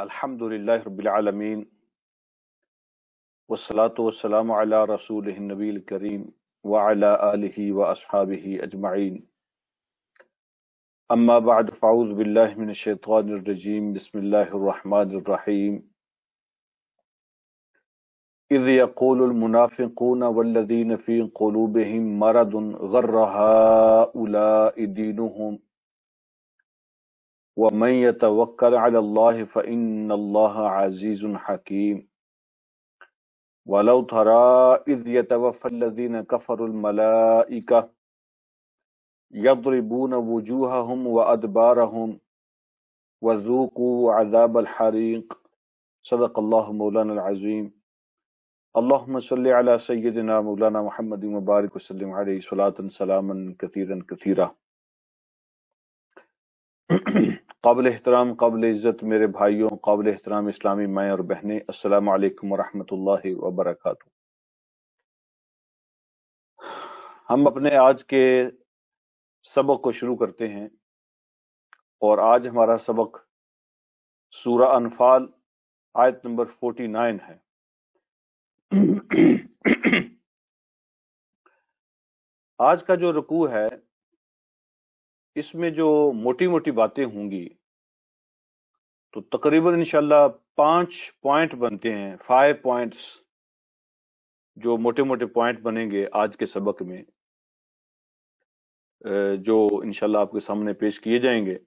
الحمدللہ رب العالمین والصلاة والسلام علی رسولہ النبی الکریم وعلی آلہ واصحابہ اجمعین اما بعد فاعوذ باللہ من الشیطان الرجیم بسم اللہ الرحمن الرحیم اذ یقول المنافقون والذین فی قلوبہم مرض غر ہؤلاء دینہم ومن يتوکل علی اللہ فإن اللہ عزیز حکیم وَلَوْ تَرَىٰ إِذْ يَتَوَفَّى الَّذِينَ كَفَرُوا الْمَلَائِكَةُ يَضْرِبُونَ وُجُوهَهُمْ وَأَدْبَارَهُمْ وَذُوقُوا عَذَابَ الْحَرِيقِ صدق اللہ مولانا العظیم اللہم صلی علی سیدنا مولانا محمد مبارک وسلم علیہ صلاۃ سلاما کثیرا کثیرا۔ قابل احترام، قابل عزت میرے بھائیوں، قابل احترام اسلامی مائیں اور بہنیں، السلام علیکم ورحمۃ اللہ وبرکاتہ۔ ہم اپنے آج کے سبق کو شروع کرتے ہیں، اور آج ہمارا سبق سورہ انفال آیت نمبر 49 ہے۔ آج کا جو رکوع ہے اس میں جو موٹی موٹی باتیں ہوں گی تو تقریباً انشاءاللہ 5 پوائنٹ بنتے ہیں، 5 پوائنٹس جو موٹے موٹے پوائنٹ بنیں گے آج کے سبق میں، جو انشاءاللہ آپ کے سامنے پیش کیے جائیں گے۔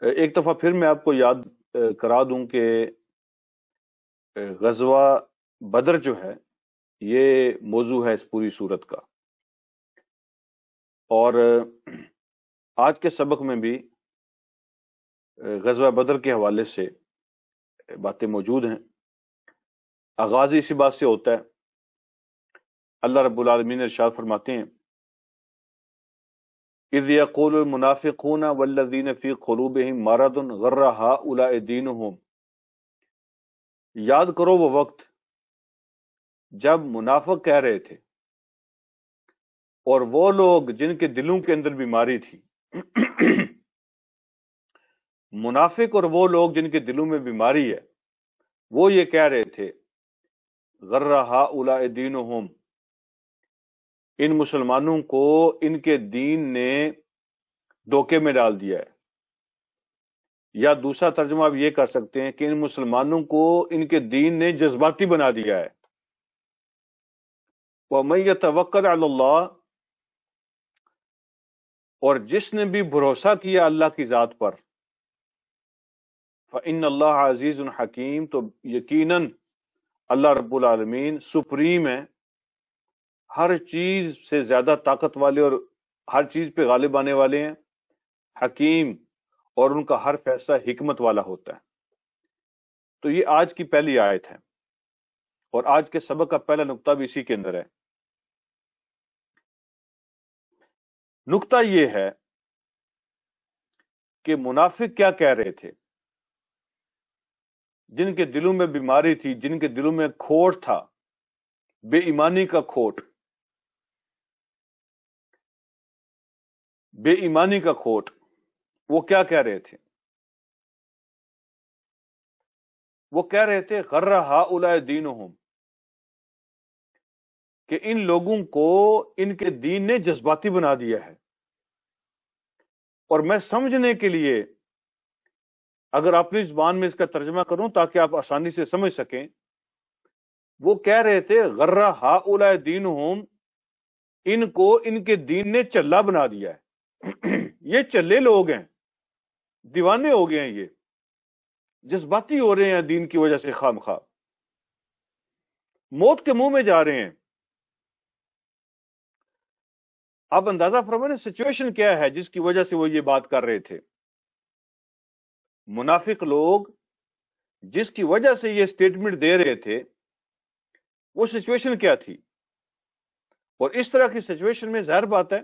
ایک دفعہ پھر میں آپ کو یاد کرا دوں کہ غزوہ بدر جو ہے یہ موضوع ہے اس پوری صورت کا، اور آج کے سبق میں بھی غزوہ بدر کے حوالے سے باتیں موجود ہیں۔ آغاز اسی بات سے ہوتا ہے، اللہ رب العالمین ارشاد فرماتے ہیں اذ یقول المنافقون والذین فی قلوبہم مرض غر ہؤلاء دینہم، یاد کرو وہ وقت جب منافق کہہ رہے تھے اور وہ لوگ جن کے دلوں کے اندر بیماری تھی، منافق اور وہ لوگ جن کے دلوں میں بیماری ہے وہ یہ کہہ رہے تھے غر ہؤلاء دینہم، ان مسلمانوں کو ان کے دین نے دھوکے میں ڈال دیا ہے، یا دوسرا ترجمہ آپ یہ کر سکتے ہیں کہ ان مسلمانوں کو ان کے دین نے جذباتی بنا دیا ہے۔ وَمَن يَتَوَکَّلْ عَلَى اللَّهِ، اور جس نے بھی بھروسہ کیا اللہ کی ذات پر، فَإِنَّ اللَّهَ عَزِيزٌ حَكِيمٌ، تو یقیناً اللہ رب العالمین سپریم ہے، ہر چیز سے زیادہ طاقت والے اور ہر چیز پہ غالب آنے والے ہیں، حکیم، اور ان کا ہر فیصلہ حکمت والا ہوتا ہے۔ تو یہ آج کی پہلی آیت ہے، اور آج کے سبق کا پہلا نقطہ بھی اسی کے اندر ہے۔ نقطہ یہ ہے کہ منافق کیا کہہ رہے تھے، جن کے دلوں میں بیماری تھی، جن کے دلوں میں کھوٹ تھا، بے ایمانی کا کھوٹ، بے ایمانی کا کھوٹ، وہ کیا کہہ رہے تھے؟ وہ کہہ رہے تھے غر ہؤلاء دینہم، کہ ان لوگوں کو ان کے دین نے جذباتی بنا دیا ہے۔ اور میں سمجھنے کے لیے اگر اپنی زبان میں اس کا ترجمہ کروں تاکہ آپ آسانی سے سمجھ سکیں، وہ کہہ رہے تھے غر ہؤلاء دینہم، ان کو ان کے دین نے چلہ بنا دیا ہے۔ یہ چلے لوگ ہیں، دیوانے ہو گئے ہیں، یہ جذباتی ہو رہے ہیں دین کی وجہ سے، خام خواہ موت کے منہ میں جا رہے ہیں۔ آپ اندازہ فرمائیں سچویشن کیا ہے جس کی وجہ سے وہ یہ بات کر رہے تھے۔ منافق لوگ جس کی وجہ سے یہ سٹیٹمنٹ دے رہے تھے وہ سچویشن کیا تھی؟ اور اس طرح کی سچویشن میں ظاہر بات ہے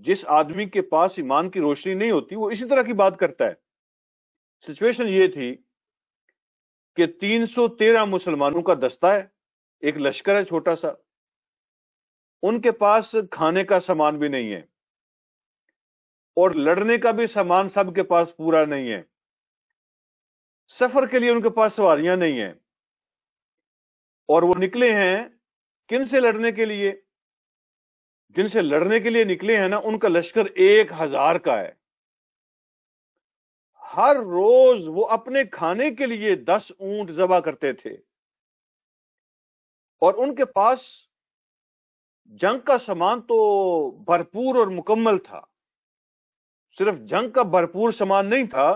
جس آدمی کے پاس ایمان کی روشنی نہیں ہوتی وہ اسی طرح کی بات کرتا ہے۔ سچویشن یہ تھی کہ 313 مسلمانوں کا دستہ ہے، ایک لشکر ہے چھوٹا سا، ان کے پاس کھانے کا سامان بھی نہیں ہے، اور لڑنے کا بھی سامان سب کے پاس پورا نہیں ہے، سفر کے لیے ان کے پاس سواریاں نہیں ہیں، اور وہ نکلے ہیں کن سے لڑنے کے لیے؟ جن سے لڑنے کے لیے نکلے ہیں نا، ان کا لشکر 1000 کا ہے۔ ہر روز وہ اپنے کھانے کے لیے 10 اونٹ ذبح کرتے تھے، اور ان کے پاس جنگ کا سامان تو بھرپور اور مکمل تھا۔ صرف جنگ کا بھرپور سامان نہیں تھا،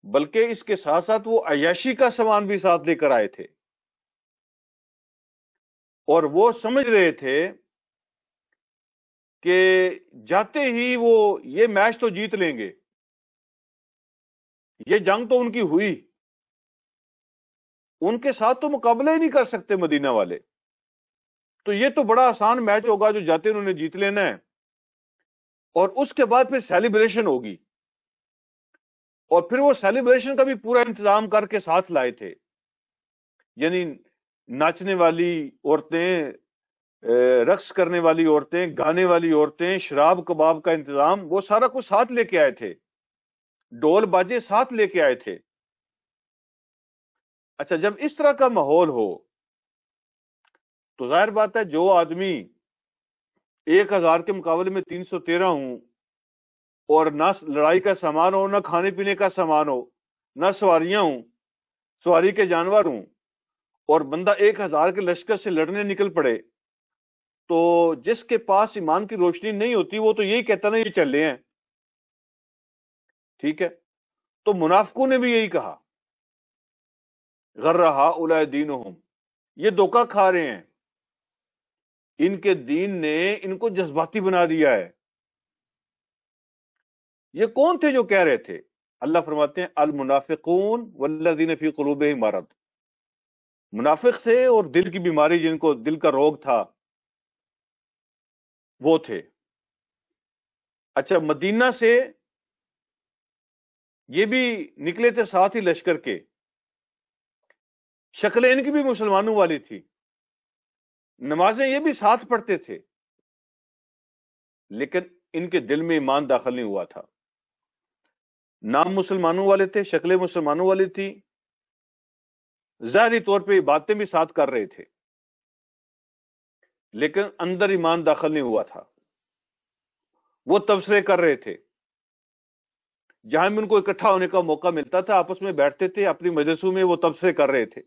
بلکہ اس کے ساتھ ساتھ وہ عیاشی کا سامان بھی ساتھ لے کر آئے تھے، اور وہ سمجھ رہے تھے کہ جاتے ہی وہ یہ میچ تو جیت لیں گے، یہ جنگ تو ان کی ہوئی، ان کے ساتھ تو مقابلہ ہی نہیں کر سکتے مدینہ والے، تو یہ تو بڑا آسان میچ ہوگا جو جاتے انہوں نے جیت لینا ہے، اور اس کے بعد پھر سیلیبریشن ہوگی، اور پھر وہ سیلیبریشن کا بھی پورا انتظام کر کے ساتھ لائے تھے، یعنی ناچنے والی عورتیں، رقص کرنے والی عورتیں، گانے والی عورتیں، شراب کباب کا انتظام، وہ سارا کچھ ساتھ لے کے آئے تھے، ڈول باجے ساتھ لے کے آئے تھے۔ اچھا، جب اس طرح کا ماحول ہو تو ظاہر بات ہے جو آدمی 1000 کے مقابلے میں 313 ہوں، اور نہ لڑائی کا سامان ہو، نہ کھانے پینے کا سامان ہو، نہ سواریاں ہوں، سواری کے جانور ہوں، اور بندہ 1000 کے لشکر سے لڑنے نکل پڑے، تو جس کے پاس ایمان کی روشنی نہیں ہوتی وہ تو یہی کہتا نا یہ چلے ہیں، ٹھیک ہے؟ تو منافقوں نے بھی یہی کہا، غر ہؤلاء دینہم، یہ دھوکہ کھا رہے ہیں، ان کے دین نے ان کو جذباتی بنا دیا ہے۔ یہ کون تھے جو کہہ رہے تھے؟ اللہ فرماتے ہیں المنافقون والذین فی قلوبہم مرض، منافق تھے اور دل کی بیماری، جن کو دل کا روگ تھا، وہ تھے۔ اچھا، مدینہ سے یہ بھی نکلے تھے ساتھ ہی لشکر کے، شکلیں ان کی بھی مسلمانوں والی تھی، نمازیں یہ بھی ساتھ پڑھتے تھے، لیکن ان کے دل میں ایمان داخل نہیں ہوا تھا۔ نام مسلمانوں والے تھے، شکلیں مسلمانوں والی تھی، ظاہری طور پہ باتیں بھی ساتھ کر رہے تھے، لیکن اندر ایمان داخل نہیں ہوا تھا۔ وہ تبصرے کر رہے تھے، جہاں بھی ان کو اکٹھا ہونے کا موقع ملتا تھا آپس میں بیٹھتے تھے، اپنی مجلسوں میں وہ تبصرے کر رہے تھے۔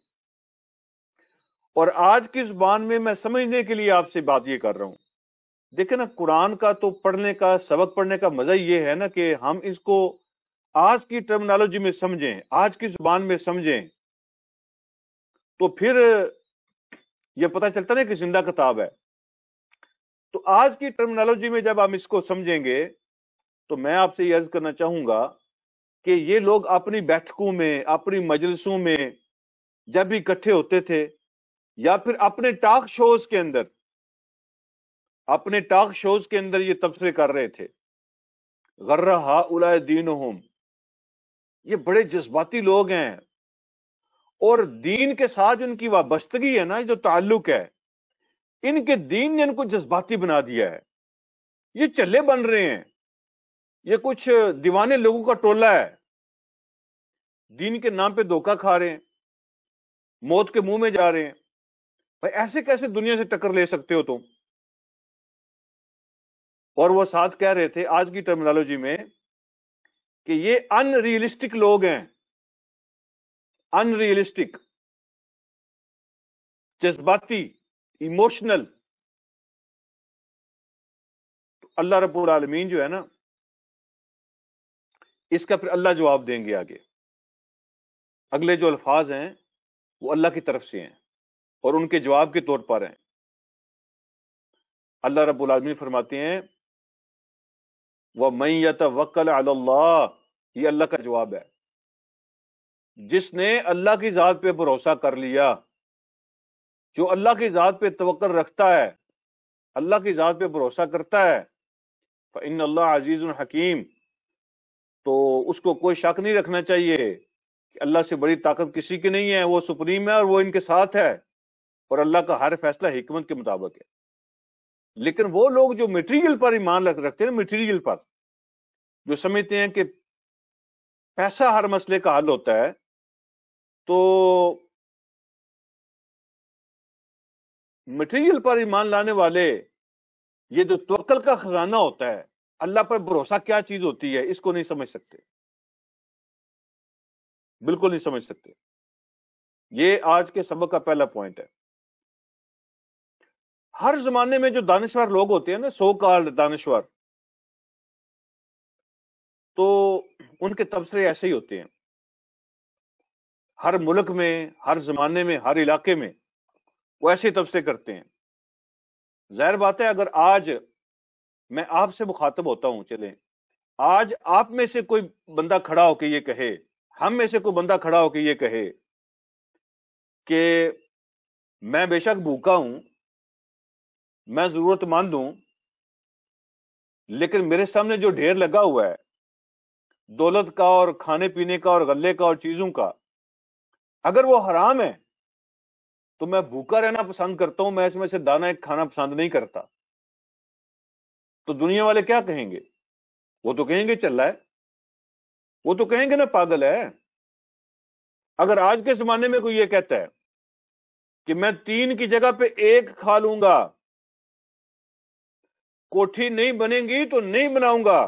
اور آج کی زبان میں سمجھنے کے لیے آپ سے بات یہ کر رہا ہوں، دیکھیں نا، قرآن کا تو پڑھنے کا، سبق پڑھنے کا مزہ یہ ہے نا کہ ہم اس کو آج کی ٹرمنالوجی میں سمجھیں، آج کی زبان میں سمجھیں، تو پھر یہ پتہ چلتا نا کہ زندہ کتاب ہے۔ تو آج کی ٹرمنالوجی میں جب ہم اس کو سمجھیں گے تو میں آپ سے یہ عرض کرنا چاہوں گا کہ یہ لوگ اپنی بیٹھکوں میں، اپنی مجلسوں میں جب بھی اکٹھے ہوتے تھے، یا پھر اپنے ٹاک شوز کے اندر یہ تبصرے کر رہے تھے، غر ہؤلاء دینہم، یہ بڑے جذباتی لوگ ہیں، اور دین کے ساتھ ان کی وابستگی ہے نا، جو تعلق ہے، ان کے دین نے ان کو جذباتی بنا دیا ہے، یہ چلے بن رہے ہیں، یہ کچھ دیوانے لوگوں کا ٹولہ ہے، دین کے نام پہ دھوکہ کھا رہے ہیں، موت کے منہ میں جا رہے ہیں۔ بھائی ایسے کیسے دنیا سے ٹکر لے سکتے ہو تم؟ اور وہ ساتھ کہہ رہے تھے آج کی ٹرمنالوجی میں کہ یہ ان ریئلسٹک لوگ ہیں، ان ریئلسٹک، جذباتی، ایموشنل۔ اللہ رب العالمین جو ہے نا، اس کا پھر اللہ جواب دیں گے آگے۔ اگلے جو الفاظ ہیں وہ اللہ کی طرف سے ہیں اور ان کے جواب کے طور پر ہیں۔ اللہ رب العالمین فرماتے ہیں وَمَن يَتَوَكَّلْ عَلَى اللَّهِ، یہ اللہ کا جواب ہے، جس نے اللہ کی ذات پہ بھروسہ کر لیا، جو اللہ کی ذات پہ توکل رکھتا ہے، اللہ کی ذات پہ بھروسہ کرتا ہے، فَإِنَّ اللَّهَ عَزِيزٌ حَكِيمٌ، تو اس کو کوئی شک نہیں رکھنا چاہیے کہ اللہ سے بڑی طاقت کسی کی نہیں ہے، وہ سپریم ہے اور وہ ان کے ساتھ ہے، اور اللہ کا ہر فیصلہ حکمت کے مطابق ہے۔ لیکن وہ لوگ جو میٹیریل پر ایمان رکھتے ہیں، میٹیریل پر، جو سمجھتے ہیں کہ پیسہ ہر مسئلے کا حل ہوتا ہے، تو مٹیریل پر ایمان لانے والے یہ جو توکل کا خزانہ ہوتا ہے، اللہ پر بھروسہ کیا چیز ہوتی ہے، اس کو نہیں سمجھ سکتے، بالکل نہیں سمجھ سکتے۔ یہ آج کے سبق کا پہلا پوائنٹ ہے۔ ہر زمانے میں جو دانشور لوگ ہوتے ہیں نا، سو کالڈ دانشور، تو ان کے تبصرے ایسے ہی ہوتے ہیں۔ ہر ملک میں، ہر زمانے میں، ہر علاقے میں وہ ایسے تبصرے کرتے ہیں۔ ظاہر بات ہے، اگر آج میں آپ سے مخاطب ہوتا ہوں، چلیں آج آپ میں سے کوئی بندہ کھڑا ہو کے یہ کہے، ہم میں سے کوئی بندہ کھڑا ہو کے یہ کہے کہ میں بے شک بھوکا ہوں، میں ضرورت مند ہوں، لیکن میرے سامنے جو ڈھیر لگا ہوا ہے دولت کا اور کھانے پینے کا اور غلے کا اور چیزوں کا، اگر وہ حرام ہے تو میں بھوکا رہنا پسند کرتا ہوں، میں اس میں سے دانہ ایک کھانا پسند نہیں کرتا۔ تو دنیا والے کیا کہیں گے؟ وہ تو کہیں گے چل رہا ہے، وہ تو کہیں گے نا پاگل ہے۔ اگر آج کے زمانے میں کوئی یہ کہتا ہے کہ میں 3 کی جگہ پہ 1 کھا لوں گا، کوٹھی نہیں بنے گی تو نہیں بناؤں گا،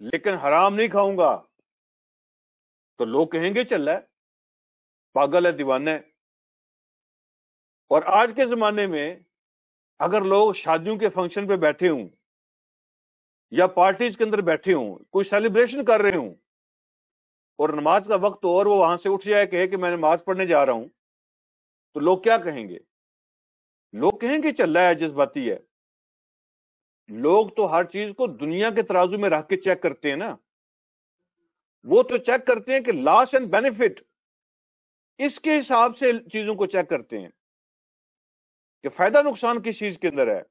لیکن حرام نہیں کھاؤں گا، تو لوگ کہیں گے چل رہا ہے، پاگل ہے، دیوانہ ہے۔ اور آج کے زمانے میں اگر لوگ شادیوں کے فنکشن پہ بیٹھے ہوں یا پارٹیز کے اندر بیٹھے ہوں، کوئی سیلیبریشن کر رہے ہوں، اور نماز کا وقت ہو اور وہ وہاں سے اٹھ جائے کہے کہ میں نماز پڑھنے جا رہا ہوں، تو لوگ کیا کہیں گے؟ لوگ کہیں گے چل رہا ہے، جذباتی ہے۔ لوگ تو ہر چیز کو دنیا کے ترازو میں رکھ کے چیک کرتے ہیں نا، وہ تو چیک کرتے ہیں کہ لاس اینڈ بینیفٹ، اس کے حساب سے چیزوں کو چیک کرتے ہیں کہ فائدہ نقصان کس چیز کے اندر ہے۔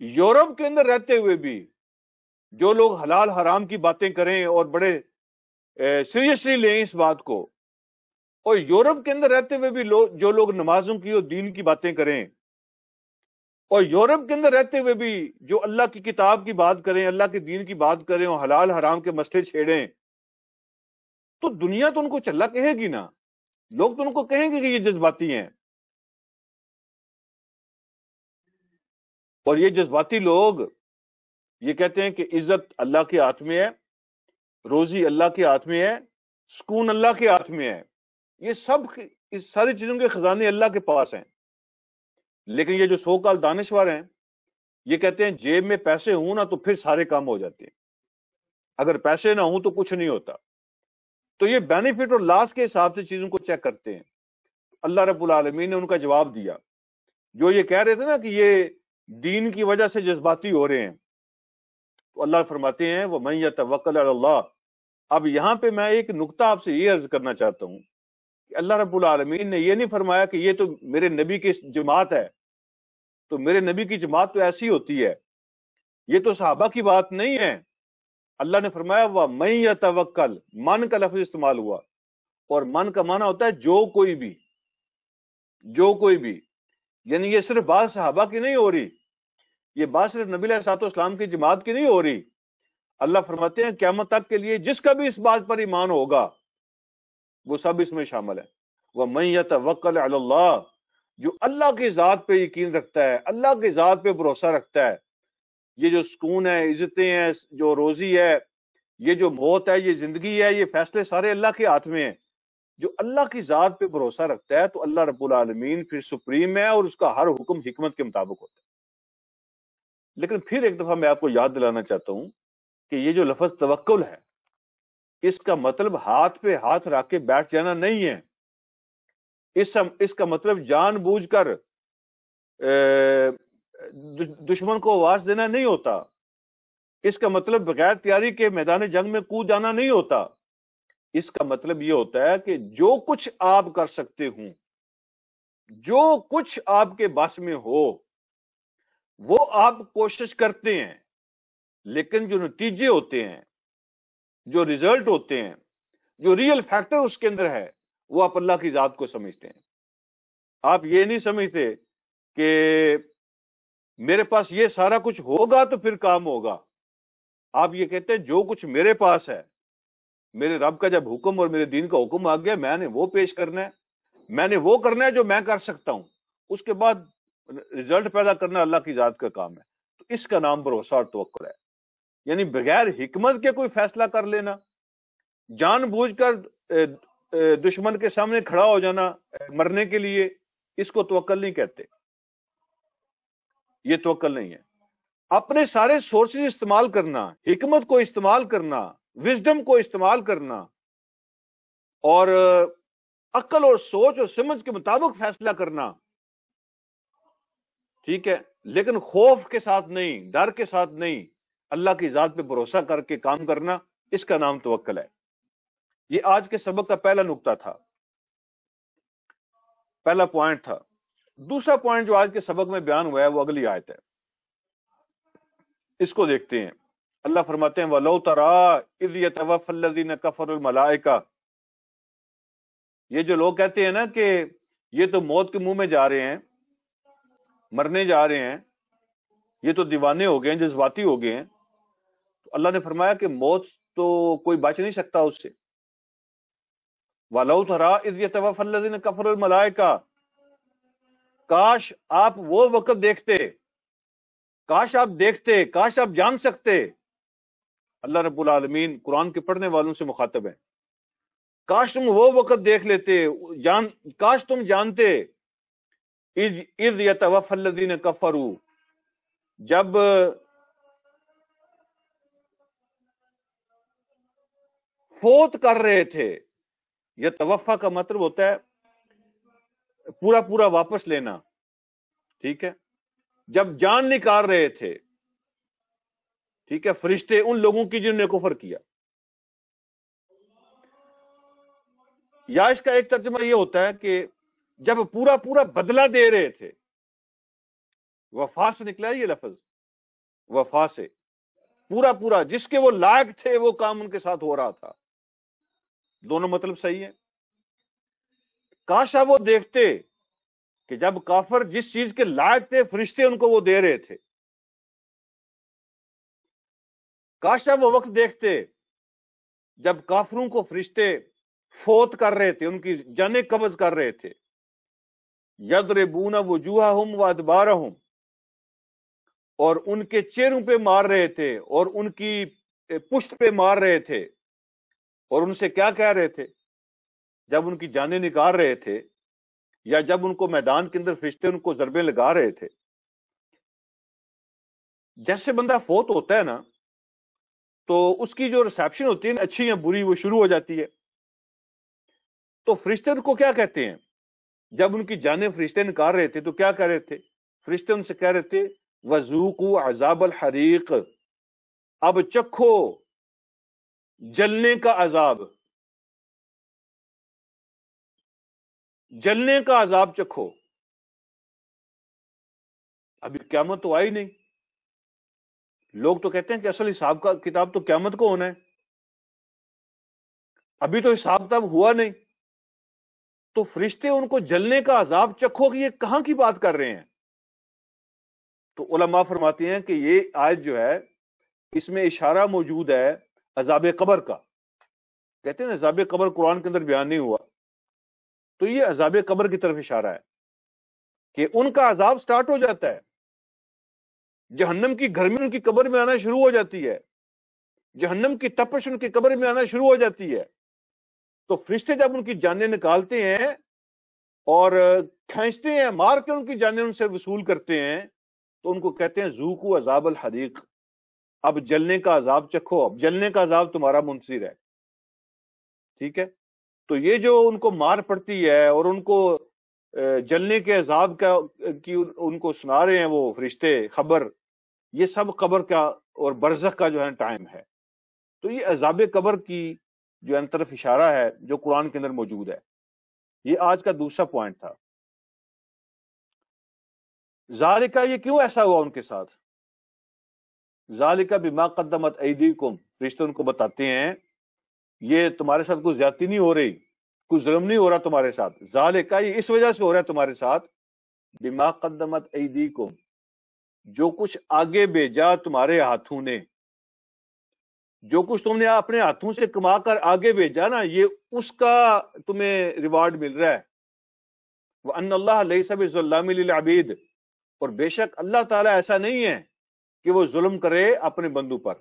یورپ کے اندر رہتے ہوئے بھی جو لوگ حلال حرام کی باتیں کریں اور بڑے سیریسلی لیں اس بات کو، اور یورپ کے اندر رہتے ہوئے بھی جو لوگ نمازوں کی اور دین کی باتیں کریں، اور یورپ کے اندر رہتے ہوئے بھی جو اللہ کی کتاب کی بات کریں، اللہ کے دین کی بات کریں اور حلال حرام کے مسئلے چھیڑیں، تو دنیا تو ان کو چلا کہے گی نا، لوگ تو ان کو کہیں گے کہ یہ جذباتی ہیں۔ اور یہ جذباتی لوگ یہ کہتے ہیں کہ عزت اللہ کے ہاتھ میں ہے، روزی اللہ کے ہاتھ میں ہے، سکون اللہ کے ہاتھ میں ہے، یہ سب اس ساری چیزوں کے خزانے اللہ کے پاس ہیں۔ لیکن یہ جو سو کال دانشور ہیں یہ کہتے ہیں جیب میں پیسے ہوں نا تو پھر سارے کام ہو جاتے ہیں، اگر پیسے نہ ہوں تو کچھ نہیں ہوتا۔ تو یہ بینیفٹ اور لاس کے حساب سے چیزوں کو چیک کرتے ہیں۔ اللہ رب العالمین نے ان کا جواب دیا۔ جو یہ کہہ رہے تھے نا کہ یہ دین کی وجہ سے جذباتی ہو رہے ہیں، تو اللہ فرماتے ہیں وَمَن يَتَوَكَّلْ عَلَى اللَّهِ۔ اب یہاں پہ میں ایک نقطہ آپ سے یہ عرض کرنا چاہتا ہوں کہ اللہ رب العالمین نے یہ نہیں فرمایا کہ یہ تو میرے نبی کی جماعت ہے، تو میرے نبی کی جماعت تو ایسی ہوتی ہے، یہ تو صحابہ کی بات نہیں ہے۔ اللہ نے فرمایا وَمَن يَتَوَكَّلْ، من کا لفظ استعمال ہوا، اور من کا معنی ہوتا ہے جو کوئی بھی، جو کوئی بھی، یعنی یہ صرف بات صحابہ کی نہیں ہو رہی، یہ بات صرف نبی علیہ الصلوۃ والسلام کی جماعت کی نہیں ہو رہی۔ اللہ فرماتے ہیں قیامت تک کے لیے جس کا بھی اس بات پر ایمان ہوگا وہ سب اس میں شامل ہے۔ وَمَن يَتَوَكَّلْ عَلَى اللَّهِ، جو اللہ کی ذات پہ یقین رکھتا ہے، اللہ کی ذات پہ بھروسہ رکھتا ہے، یہ جو سکون ہے، عزتیں ہیں، جو روزی ہے، یہ جو موت ہے، یہ زندگی ہے، یہ فیصلے سارے اللہ کے ہاتھ میں ہیں۔ جو اللہ کی ذات پہ بھروسہ رکھتا ہے تو اللہ رب العالمین پھر سپریم ہے اور اس کا ہر حکم حکمت کے مطابق ہوتا ہے۔ لیکن پھر ایک دفعہ میں آپ کو یاد دلانا چاہتا ہوں کہ یہ جو لفظ توکل ہے، اس کا مطلب ہاتھ پہ ہاتھ رکھ کے بیٹھ جانا نہیں ہے۔ اس کا مطلب جان بوجھ کر دشمن کو آواز دینا نہیں ہوتا۔ اس کا مطلب بغیر تیاری کے میدان جنگ میں کود جانا نہیں ہوتا۔ اس کا مطلب یہ ہوتا ہے کہ جو کچھ آپ کر سکتے ہوں، جو کچھ آپ کے بس میں ہو، وہ آپ کوشش کرتے ہیں، لیکن جو نتیجے ہوتے ہیں، جو ریزلٹ ہوتے ہیں، جو ریئل فیکٹر اس کے اندر ہے، وہ آپ اللہ کی ذات کو سمجھتے ہیں۔ آپ یہ نہیں سمجھتے کہ میرے پاس یہ سارا کچھ ہوگا تو پھر کام ہوگا. آپ یہ کہتے ہیں جو کچھ میرے پاس ہے، میرے رب کا جب حکم اور میرے دین کا حکم آ گیا، میں نے وہ پیش کرنا ہے، میں نے وہ کرنا ہے جو میں کر سکتا ہوں. اس کے بعد رزلٹ پیدا کرنا اللہ کی ذات کا کام ہے. تو اس کا نام بھروسہ اور توکل ہے. یعنی بغیر حکمت کے کوئی فیصلہ کر لینا، جان بوجھ کر دشمن کے سامنے کھڑا ہو جانا مرنے کے لیے، اس کو توکل نہیں کہتے. یہ توکل نہیں ہے. اپنے سارے سورسز استعمال کرنا، حکمت کو استعمال کرنا، وزڈم کو استعمال کرنا، اور عقل اور سوچ اور سمجھ کے مطابق فیصلہ کرنا، ٹھیک ہے، لیکن خوف کے ساتھ نہیں، ڈر کے ساتھ نہیں، اللہ کی ذات پہ بھروسہ کر کے کام کرنا، اس کا نام توکل ہے. یہ آج کے سبق کا پہلا نقطہ تھا، پہلا پوائنٹ تھا. دوسرا پوائنٹ جو آج کے سبق میں بیان ہوا ہے وہ اگلی آیت ہے، اس کو دیکھتے ہیں. اللہ فرماتے ہیں وَلَوْ تَرَىٰ إِذْ يَتَوَفَّى الَّذِينَ كَفَرُوا الْمَلَائِكَةَ. یہ جو لوگ کہتے ہیں نا کہ یہ تو موت کے منہ میں جا رہے ہیں، مرنے جا رہے ہیں، یہ تو دیوانے ہو گئے ہیں، جذباتی ہو گئے ہیں، تو اللہ نے فرمایا کہ موت تو کوئی بچ نہیں سکتا اس سے. وَلَوْ تَرَىٰ إِذْ يَتَوَفَّى الَّذِينَ كَفَرُوا الْمَلَائِكَةَ. کاش آپ وہ وقت دیکھتے، کاش آپ دیکھتے، کاش آپ جان سکتے. اللہ رب العالمین قرآن کے پڑھنے والوں سے مخاطب ہے. کاش تم وہ وقت دیکھ لیتے، کاش تم جانتے، اذ یتوفی الذین کفروا، جب فوت کر رہے تھے. یتوفا کا مطلب ہوتا ہے پورا پورا واپس لینا، ٹھیک ہے، جب جان نکال رہے تھے، ٹھیک ہے، فرشتے ان لوگوں کی جنہوں نے کفر کیا. یا اس کا ایک ترجمہ یہ ہوتا ہے کہ جب پورا پورا بدلہ دے رہے تھے. وفا سے نکلا ہے یہ لفظ، وفا سے، پورا پورا جس کے وہ لائق تھے وہ کام ان کے ساتھ ہو رہا تھا. دونوں مطلب صحیح ہے. کاش وہ دیکھتے کہ جب کافر جس چیز کے لائق تھے فرشتے ان کو وہ دے رہے تھے. کاش وہ وقت دیکھتے جب کافروں کو فرشتے فوت کر رہے تھے، ان کی جانیں قبض کر رہے تھے. یضربون وجوہہم وادبارہم، اور ان کے چہروں پہ مار رہے تھے اور ان کی پشت پہ مار رہے تھے. اور ان سے کیا کہہ رہے تھے جب ان کی جانیں نکال رہے تھے، یا جب ان کو میدان کے اندر فرشتے ان کو ضربے لگا رہے تھے. جیسے بندہ فوت ہوتا ہے نا تو اس کی جو ریسیپشن ہوتی ہے نا، اچھی یا بری، وہ شروع ہو جاتی ہے. تو فرشتے ان کو کیا کہتے ہیں جب ان کی جانیں فرشتے نکال رہے تھے تو کیا کہہ رہے تھے؟ فرشتے ان سے کہہ رہے تھے وَذُوقُوا عَذَابَ الْحَرِيقِ، اب چکھو جلنے کا عذاب، جلنے کا عذاب چکھو. ابھی قیامت تو آئی نہیں. لوگ تو کہتے ہیں کہ اصل حساب کا کتاب تو قیامت کو ہونا ہے، ابھی تو حساب کتاب ہوا نہیں. تو فرشتے ان کو جلنے کا عذاب چکھو کہ یہ کہاں کی بات کر رہے ہیں؟ تو علماء فرماتے ہیں کہ یہ آیت جو ہے اس میں اشارہ موجود ہے عذاب قبر کا. کہتے ہیں عذاب قبر قرآن کے اندر بیان نہیں ہوا، تو یہ عذاب قبر کی طرف اشارہ ہے کہ ان کا عذاب سٹارٹ ہو جاتا ہے. جہنم کی گرمی ان کی قبر میں آنا شروع ہو جاتی ہے، جہنم کی تپش ان کی قبر میں آنا شروع ہو جاتی ہے. تو فرشتے جب ان کی جانیں نکالتے ہیں اور کھینچتے ہیں، مار کے ان کی جانیں ان سے وصول کرتے ہیں، تو ان کو کہتے ہیں ذوقوا عذاب الحریق، اب جلنے کا عذاب چکھو، اب جلنے کا عذاب تمہارا منتظر ہے. ٹھیک ہے. تو یہ جو ان کو مار پڑتی ہے اور ان کو جلنے کے عذاب کی ان کو سنا رہے ہیں وہ فرشتے خبر، یہ سب قبر کا اور برزخ کا جو ہے ٹائم ہے. تو یہ عذاب قبر کی جو ان طرف اشارہ ہے جو قرآن کے اندر موجود ہے. یہ آج کا دوسرا پوائنٹ تھا. ذالکہ، یہ کیوں ایسا ہوا ان کے ساتھ؟ ذالکہ بما قدمت ایدیکم، فرشتے ان کو بتاتے ہیں یہ تمہارے ساتھ کوئی زیادتی نہیں ہو رہی، کوئی ظلم نہیں ہو رہا تمہارے ساتھ. ذالکہ، یہ اس وجہ سے ہو رہا ہے تمہارے ساتھ، بما قدمت ایدیکم، جو کچھ آگے بھیجا تمہارے ہاتھوں نے، جو کچھ تم نے اپنے ہاتھوں سے کما کر آگے بھیجا نا، یہ اس کا تمہیں ریوارڈ مل رہا ہے۔ وَأَنَّ اللَّهَ لَيْسَ بِظَلَّامٍ لِلْعَبِيدِ، اور بے شک اللہ تعالیٰ ایسا نہیں ہے کہ وہ ظلم کرے اپنے بندوں پر۔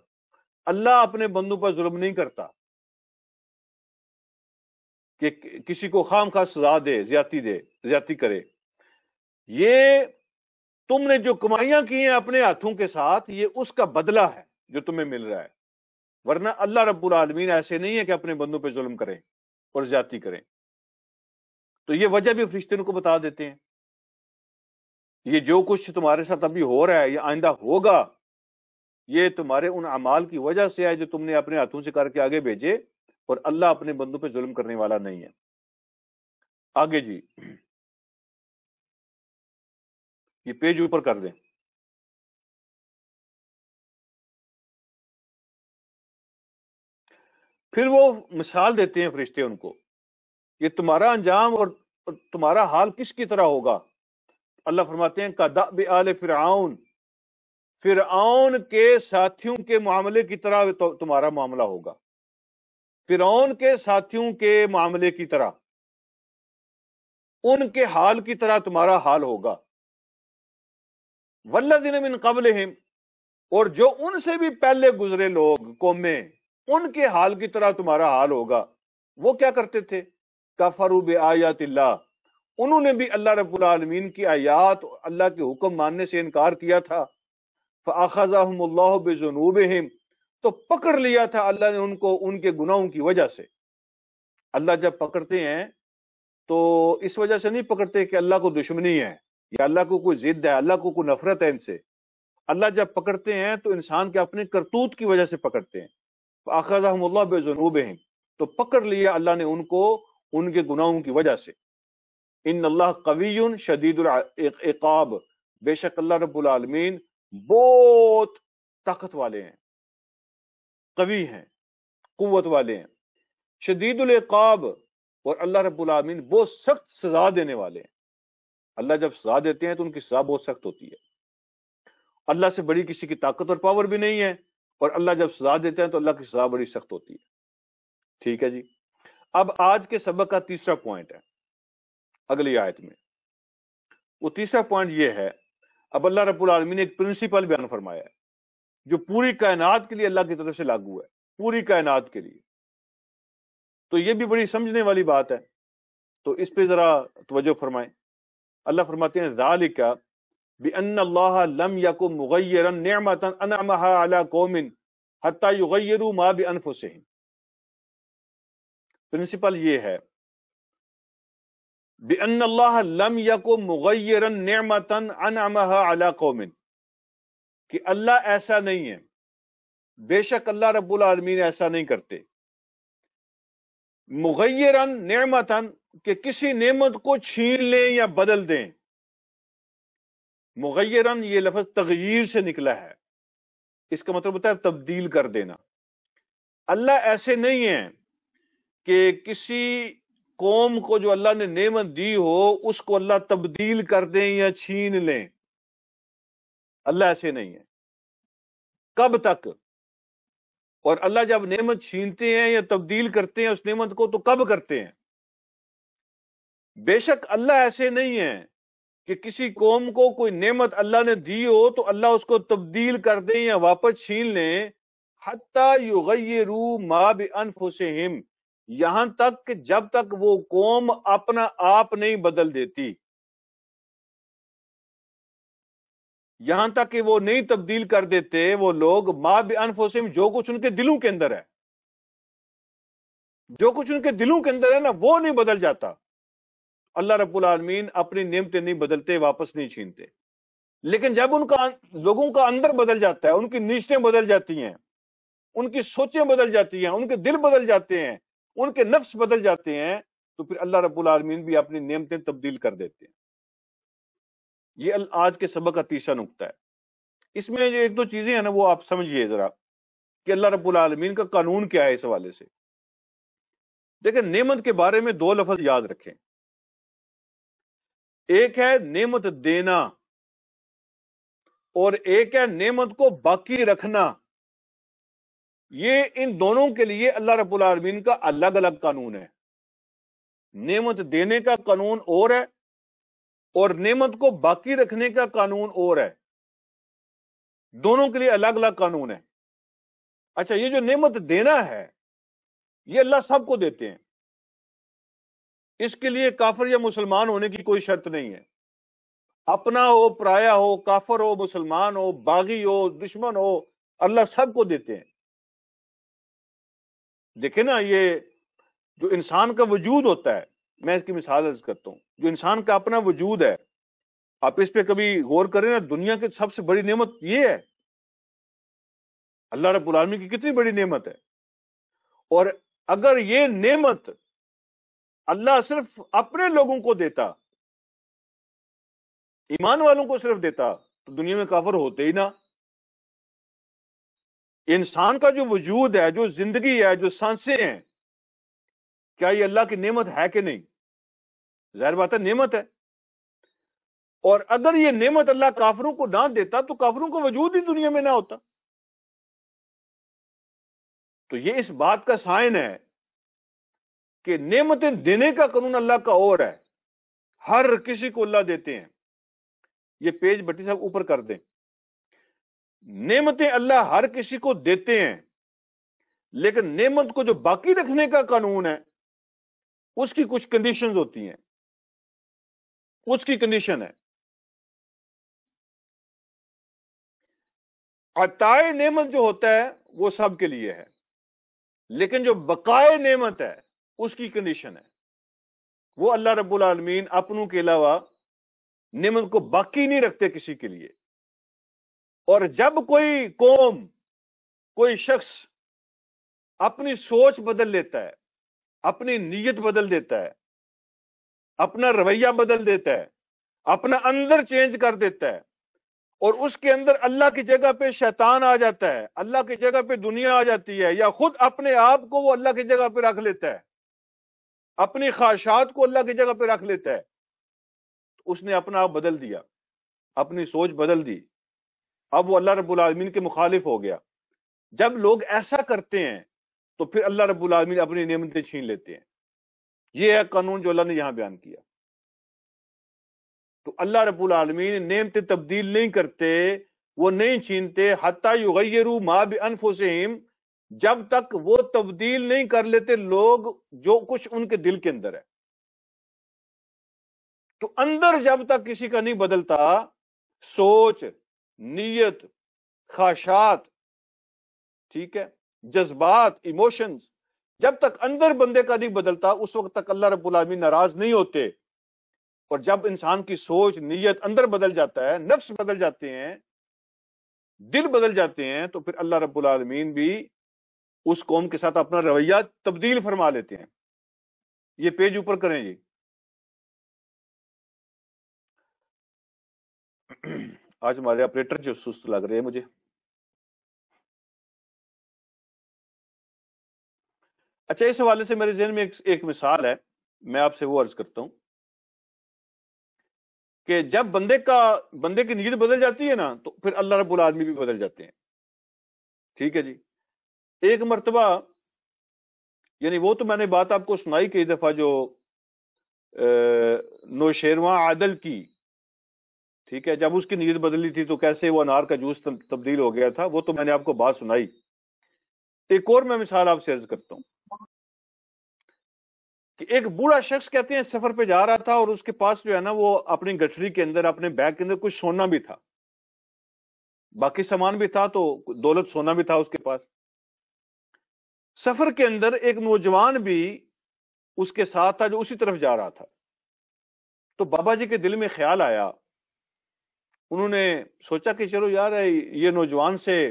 اللہ اپنے بندوں پر ظلم نہیں کرتا کہ کسی کو خام خواہ سزا دے، زیادتی کرے۔ یہ تم نے جو کمائیاں کی ہیں اپنے ہاتھوں کے ساتھ، یہ اس کا بدلہ ہے جو تمہیں مل رہا ہے۔ ورنہ اللہ رب العالمین ایسے نہیں ہے کہ اپنے بندوں پہ ظلم کریں اور زیادتی کریں۔ تو یہ وجہ بھی فرشتے ان کو بتا دیتے ہیں، یہ جو کچھ تمہارے ساتھ ابھی ہو رہا ہے، یہ آئندہ ہوگا، یہ تمہارے ان اعمال کی وجہ سے ہے جو تم نے اپنے ہاتھوں سے کر کے آگے بھیجے، اور اللہ اپنے بندوں پہ ظلم کرنے والا نہیں ہے۔ آگے جی، یہ پیج اوپر کر دیں۔ پھر وہ مثال دیتے ہیں فرشتے ان کو، یہ تمہارا انجام اور تمہارا حال کس کی طرح ہوگا؟ اللہ فرماتے ہیں کدأب آل فرعون، فرعون کے ساتھیوں کے معاملے کی طرح تمہارا معاملہ ہوگا، فرعون کے ساتھیوں کے معاملے کی طرح، ان کے حال کی طرح تمہارا حال ہوگا۔ والذین من قبلہم، اور جو ان سے بھی پہلے گزرے لوگ، قومیں، ان کے حال کی طرح تمہارا حال ہوگا۔ وہ کیا کرتے تھے؟ کفروا بآیات اللہ، انہوں نے بھی اللہ رب العالمین کی آیات، اللہ کے حکم ماننے سے انکار کیا تھا۔ فأخذہم اللہ بذنوبہم، تو پکڑ لیا تھا اللہ نے ان کو ان کے گناہوں کی وجہ سے۔ اللہ جب پکڑتے ہیں تو اس وجہ سے نہیں پکڑتے کہ اللہ کو دشمنی ہے یا اللہ کو کوئی ضد ہے، اللہ کو کوئی نفرت ہے ان سے۔ اللہ جب پکڑتے ہیں تو انسان کے اپنے کرتوت کی وجہ سے پکڑتے ہیں۔ فأخذہم اللہ بذنوبہم، تو پکڑ لیا اللہ نے ان کو ان کے گناہوں کی وجہ سے۔ ان اللہ قوی شدید العقاب، بے شک اللہ رب العالمین بہت طاقت والے ہیں، قوی ہیں، قوت والے ہیں، شدید العقاب، اور اللہ رب العالمین بہت سخت سزا دینے والے ہیں۔ اللہ جب سزا دیتے ہیں تو ان کی سزا بہت سخت ہوتی ہے۔ اللہ سے بڑی کسی کی طاقت اور پاور بھی نہیں ہے، اور اللہ جب سزا دیتے ہیں تو اللہ کی سزا بڑی سخت ہوتی ہے۔ ٹھیک ہے جی، اب آج کے سبق کا تیسرا پوائنٹ ہے اگلی آیت میں۔ وہ تیسرا پوائنٹ یہ ہے، اب اللہ رب العالمین نے ایک پرنسپل بیان فرمایا ہے جو پوری کائنات کے لیے اللہ کی طرف سے لاگو ہے، پوری کائنات کے لیے۔ تو یہ بھی بڑی سمجھنے والی بات ہے، تو اس پہ ذرا توجہ فرمائیں۔ اللہ فرماتے ہیں ذالک بأن اللہ لم یکن مغیرا نعمتا انعمها علی قوم حتی یغیروا ما بانفسہم۔ پرنسپل یہ ہے، بأن اللہ لم یکن مغیرا نعمتا انعمها علی قوم، کہ اللہ ایسا نہیں ہے، بے شک اللہ رب العالمین ایسا نہیں کرتے، مغیرن نعمتن، کہ کسی نعمت کو چھین لیں یا بدل دیں۔ مغیرن یہ لفظ تغییر سے نکلا ہے، اس کا مطلب ہوتا ہے تبدیل کر دینا۔ اللہ ایسے نہیں ہیں کہ کسی قوم کو جو اللہ نے نعمت دی ہو اس کو اللہ تبدیل کر دیں یا چھین لیں، اللہ ایسے نہیں ہے۔ کب تک؟ اور اللہ جب نعمت چھینتے ہیں یا تبدیل کرتے ہیں اس نعمت کو تو کب کرتے ہیں؟ بے شک اللہ ایسے نہیں ہیں کہ کسی قوم کو کوئی نعمت اللہ نے دی ہو تو اللہ اس کو تبدیل کر دیں یا واپس چھین لیں، حتی یغیروا ما بانفسہم، یہاں تک کہ جب تک وہ قوم اپنا آپ نہیں بدل دیتی، یہاں تک کہ وہ نہیں تبدیل کر دیتے وہ لوگ ما بانفسہم، جو کچھ ان کے دلوں کے اندر ہے، جو کچھ ان کے دلوں کے اندر ہے نا وہ نہیں بدل جاتا۔ اللہ رب العالمین اپنی نعمتیں نہیں بدلتے، واپس نہیں چھینتے، لیکن جب ان کا لوگوں کا اندر بدل جاتا ہے، ان کی نیتیں بدل جاتی ہیں، ان کی سوچیں بدل جاتی ہیں، ان کے دل بدل جاتے ہیں، ان کے نفس بدل جاتے ہیں، تو پھر اللہ رب العالمین بھی اپنی نعمتیں تبدیل کر دیتے ہیں۔ یہ آج کے سبق کا تیسرا نقطہ ہے۔ اس میں جو ایک دو چیزیں ہیں نا وہ آپ سمجھیے ذرا کہ اللہ رب العالمین کا قانون کیا ہے اس حوالے سے۔ دیکھیں، نعمت کے بارے میں دو لفظ یاد رکھیں، ایک ہے نعمت دینا، اور ایک ہے نعمت کو باقی رکھنا. یہ ان دونوں کے لیے اللہ رب العالمین کا الگ الگ قانون ہے. نعمت دینے کا قانون اور ہے اور نعمت کو باقی رکھنے کا قانون اور ہے. دونوں کے لیے الگ الگ قانون ہے. اچھا، یہ جو نعمت دینا ہے یہ اللہ سب کو دیتے ہیں. اس کے لیے کافر یا مسلمان ہونے کی کوئی شرط نہیں ہے. اپنا ہو، پرایا ہو، کافر ہو، مسلمان ہو، باغی ہو، دشمن ہو، اللہ سب کو دیتے ہیں. دیکھیں نا، یہ جو انسان کا وجود ہوتا ہے، میں اس کی مثال عرض کرتا ہوں. جو انسان کا اپنا وجود ہے، آپ اس پہ کبھی غور کریں نا، دنیا کی سب سے بڑی نعمت یہ ہے. اللہ رب العالمین کی کتنی بڑی نعمت ہے. اور اگر یہ نعمت اللہ صرف اپنے لوگوں کو دیتا، ایمان والوں کو صرف دیتا، تو دنیا میں کافر ہوتے ہی نہ. انسان کا جو وجود ہے، جو زندگی ہے، جو سانسیں ہیں، کیا یہ اللہ کی نعمت ہے کہ نہیں؟ ظاہر بات ہے نعمت ہے. اور اگر یہ نعمت اللہ کافروں کو نہ دیتا تو کافروں کا وجود ہی دنیا میں نہ ہوتا. تو یہ اس بات کا سائن ہے کہ نعمتیں دینے کا قانون اللہ کا اور ہے. ہر کسی کو اللہ دیتے ہیں. یہ پیج بٹی صاحب اوپر کر دیں. نعمتیں اللہ ہر کسی کو دیتے ہیں، لیکن نعمت کو جو باقی رکھنے کا قانون ہے اس کی کچھ کنڈیشنز ہوتی ہیں. اس کی کنڈیشن ہے عطائے نعمت جو ہوتا ہے وہ سب کے لیے ہے، لیکن جو بقائے نعمت ہے اس کی کنڈیشن ہے. وہ اللہ رب العالمین اپنوں کے علاوہ نعمت کو باقی نہیں رکھتے کسی کے لیے. اور جب کوئی قوم، کوئی شخص اپنی سوچ بدل لیتا ہے، اپنی نیت بدل دیتا ہے، اپنا رویہ بدل دیتا ہے، اپنا اندر چینج کر دیتا ہے، اور اس کے اندر اللہ کی جگہ پہ شیطان آ جاتا ہے، اللہ کی جگہ پہ دنیا آ جاتی ہے، یا خود اپنے آپ کو وہ اللہ کی جگہ پہ رکھ لیتا ہے، اپنی خواہشات کو اللہ کی جگہ پہ رکھ لیتا ہے، اس نے اپنا آپ بدل دیا، اپنی سوچ بدل دی. اب وہ اللہ رب العالمین کے مخالف ہو گیا. جب لوگ ایسا کرتے ہیں تو پھر اللہ رب العالمین اپنی نعمتیں چھین لیتے ہیں. یہ ہے قانون جو اللہ نے یہاں بیان کیا. تو اللہ رب العالمین نعمتیں تبدیل نہیں کرتے، وہ نہیں چھینتے، حتی یغیروا ما بانفسہم، جب تک وہ تبدیل نہیں کر لیتے لوگ جو کچھ ان کے دل کے اندر ہے. تو اندر جب تک کسی کا نہیں بدلتا، سوچ، نیت، خواہشات، ٹھیک ہے، جذبات، ایموشنز، جب تک اندر بندے کا نہیں بدلتا اس وقت تک اللہ رب العالمین ناراض نہیں ہوتے. اور جب انسان کی سوچ، نیت اندر بدل جاتا ہے، نفس بدل جاتے ہیں، دل بدل جاتے ہیں، تو پھر اللہ رب العالمین بھی اس قوم کے ساتھ اپنا رویہ تبدیل فرما لیتے ہیں. یہ پیج اوپر کریں جی. آج ہمارے آپریٹر جو سست لگ رہے ہیں مجھے. اچھا، اس حوالے سے میرے ذہن میں ایک مثال ہے، میں آپ سے وہ عرض کرتا ہوں کہ جب بندے کی نیت بدل جاتی ہے نا تو پھر اللہ رب العالمین بھی بدل جاتے ہیں. ٹھیک ہے جی. ایک مرتبہ، یعنی وہ تو میں نے بات آپ کو سنائی کئی دفعہ، جو نوشیروان عادل کی، ٹھیک ہے، جب اس کی نیت بدلی تھی تو کیسے وہ انار کا جوس تبدیل ہو گیا تھا، وہ تو میں نے آپ کو بات سنائی. ایک اور میں مثال آپ سے عرض کرتا ہوں کہ ایک بوڑھا شخص کہتے ہیں سفر پہ جا رہا تھا، اور اس کے پاس جو ہے نا وہ اپنی گٹھری کے اندر، اپنے بیگ کے اندر کچھ سونا بھی تھا، باقی سامان بھی تھا، تو دولت سونا بھی تھا اس کے پاس. سفر کے اندر ایک نوجوان بھی اس کے ساتھ تھا جو اسی طرف جا رہا تھا. تو بابا جی کے دل میں خیال آیا، انہوں نے سوچا کہ چلو یار یہ نوجوان سے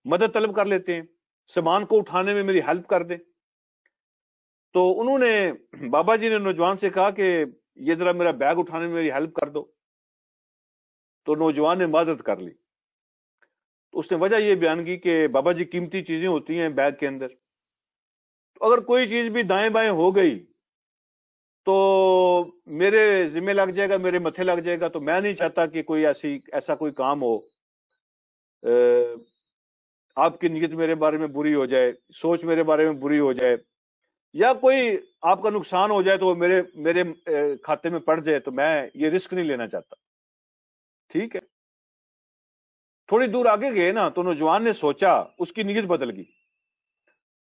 مدد طلب کر لیتے ہیں، سامان کو اٹھانے میں میری ہیلپ کر دیں. تو انہوں نے، بابا جی نے نوجوان سے کہا کہ یہ ذرا میرا بیگ اٹھانے میں میری ہیلپ کر دو. تو نوجوان نے مدد کر لی. تو اس نے وجہ یہ بیان کی کہ بابا جی قیمتی چیزیں ہوتی ہیں بیگ کے اندر، تو اگر کوئی چیز بھی دائیں بائیں ہو گئی تو میرے ذمہ لگ جائے گا، میرے متھے لگ جائے گا. تو میں نہیں چاہتا کہ کوئی ایسا کوئی کام ہو آپ کی نیت میرے بارے میں بری ہو جائے، سوچ میرے بارے میں بری ہو جائے، یا کوئی آپ کا نقصان ہو جائے تو وہ میرے کھاتے میں پڑ جائے، تو میں یہ رسک نہیں لینا چاہتا. ٹھیک ہے. تھوڑی دور آگے گئے نا تو نوجوان نے سوچا، اس کی نیت بدل گئی.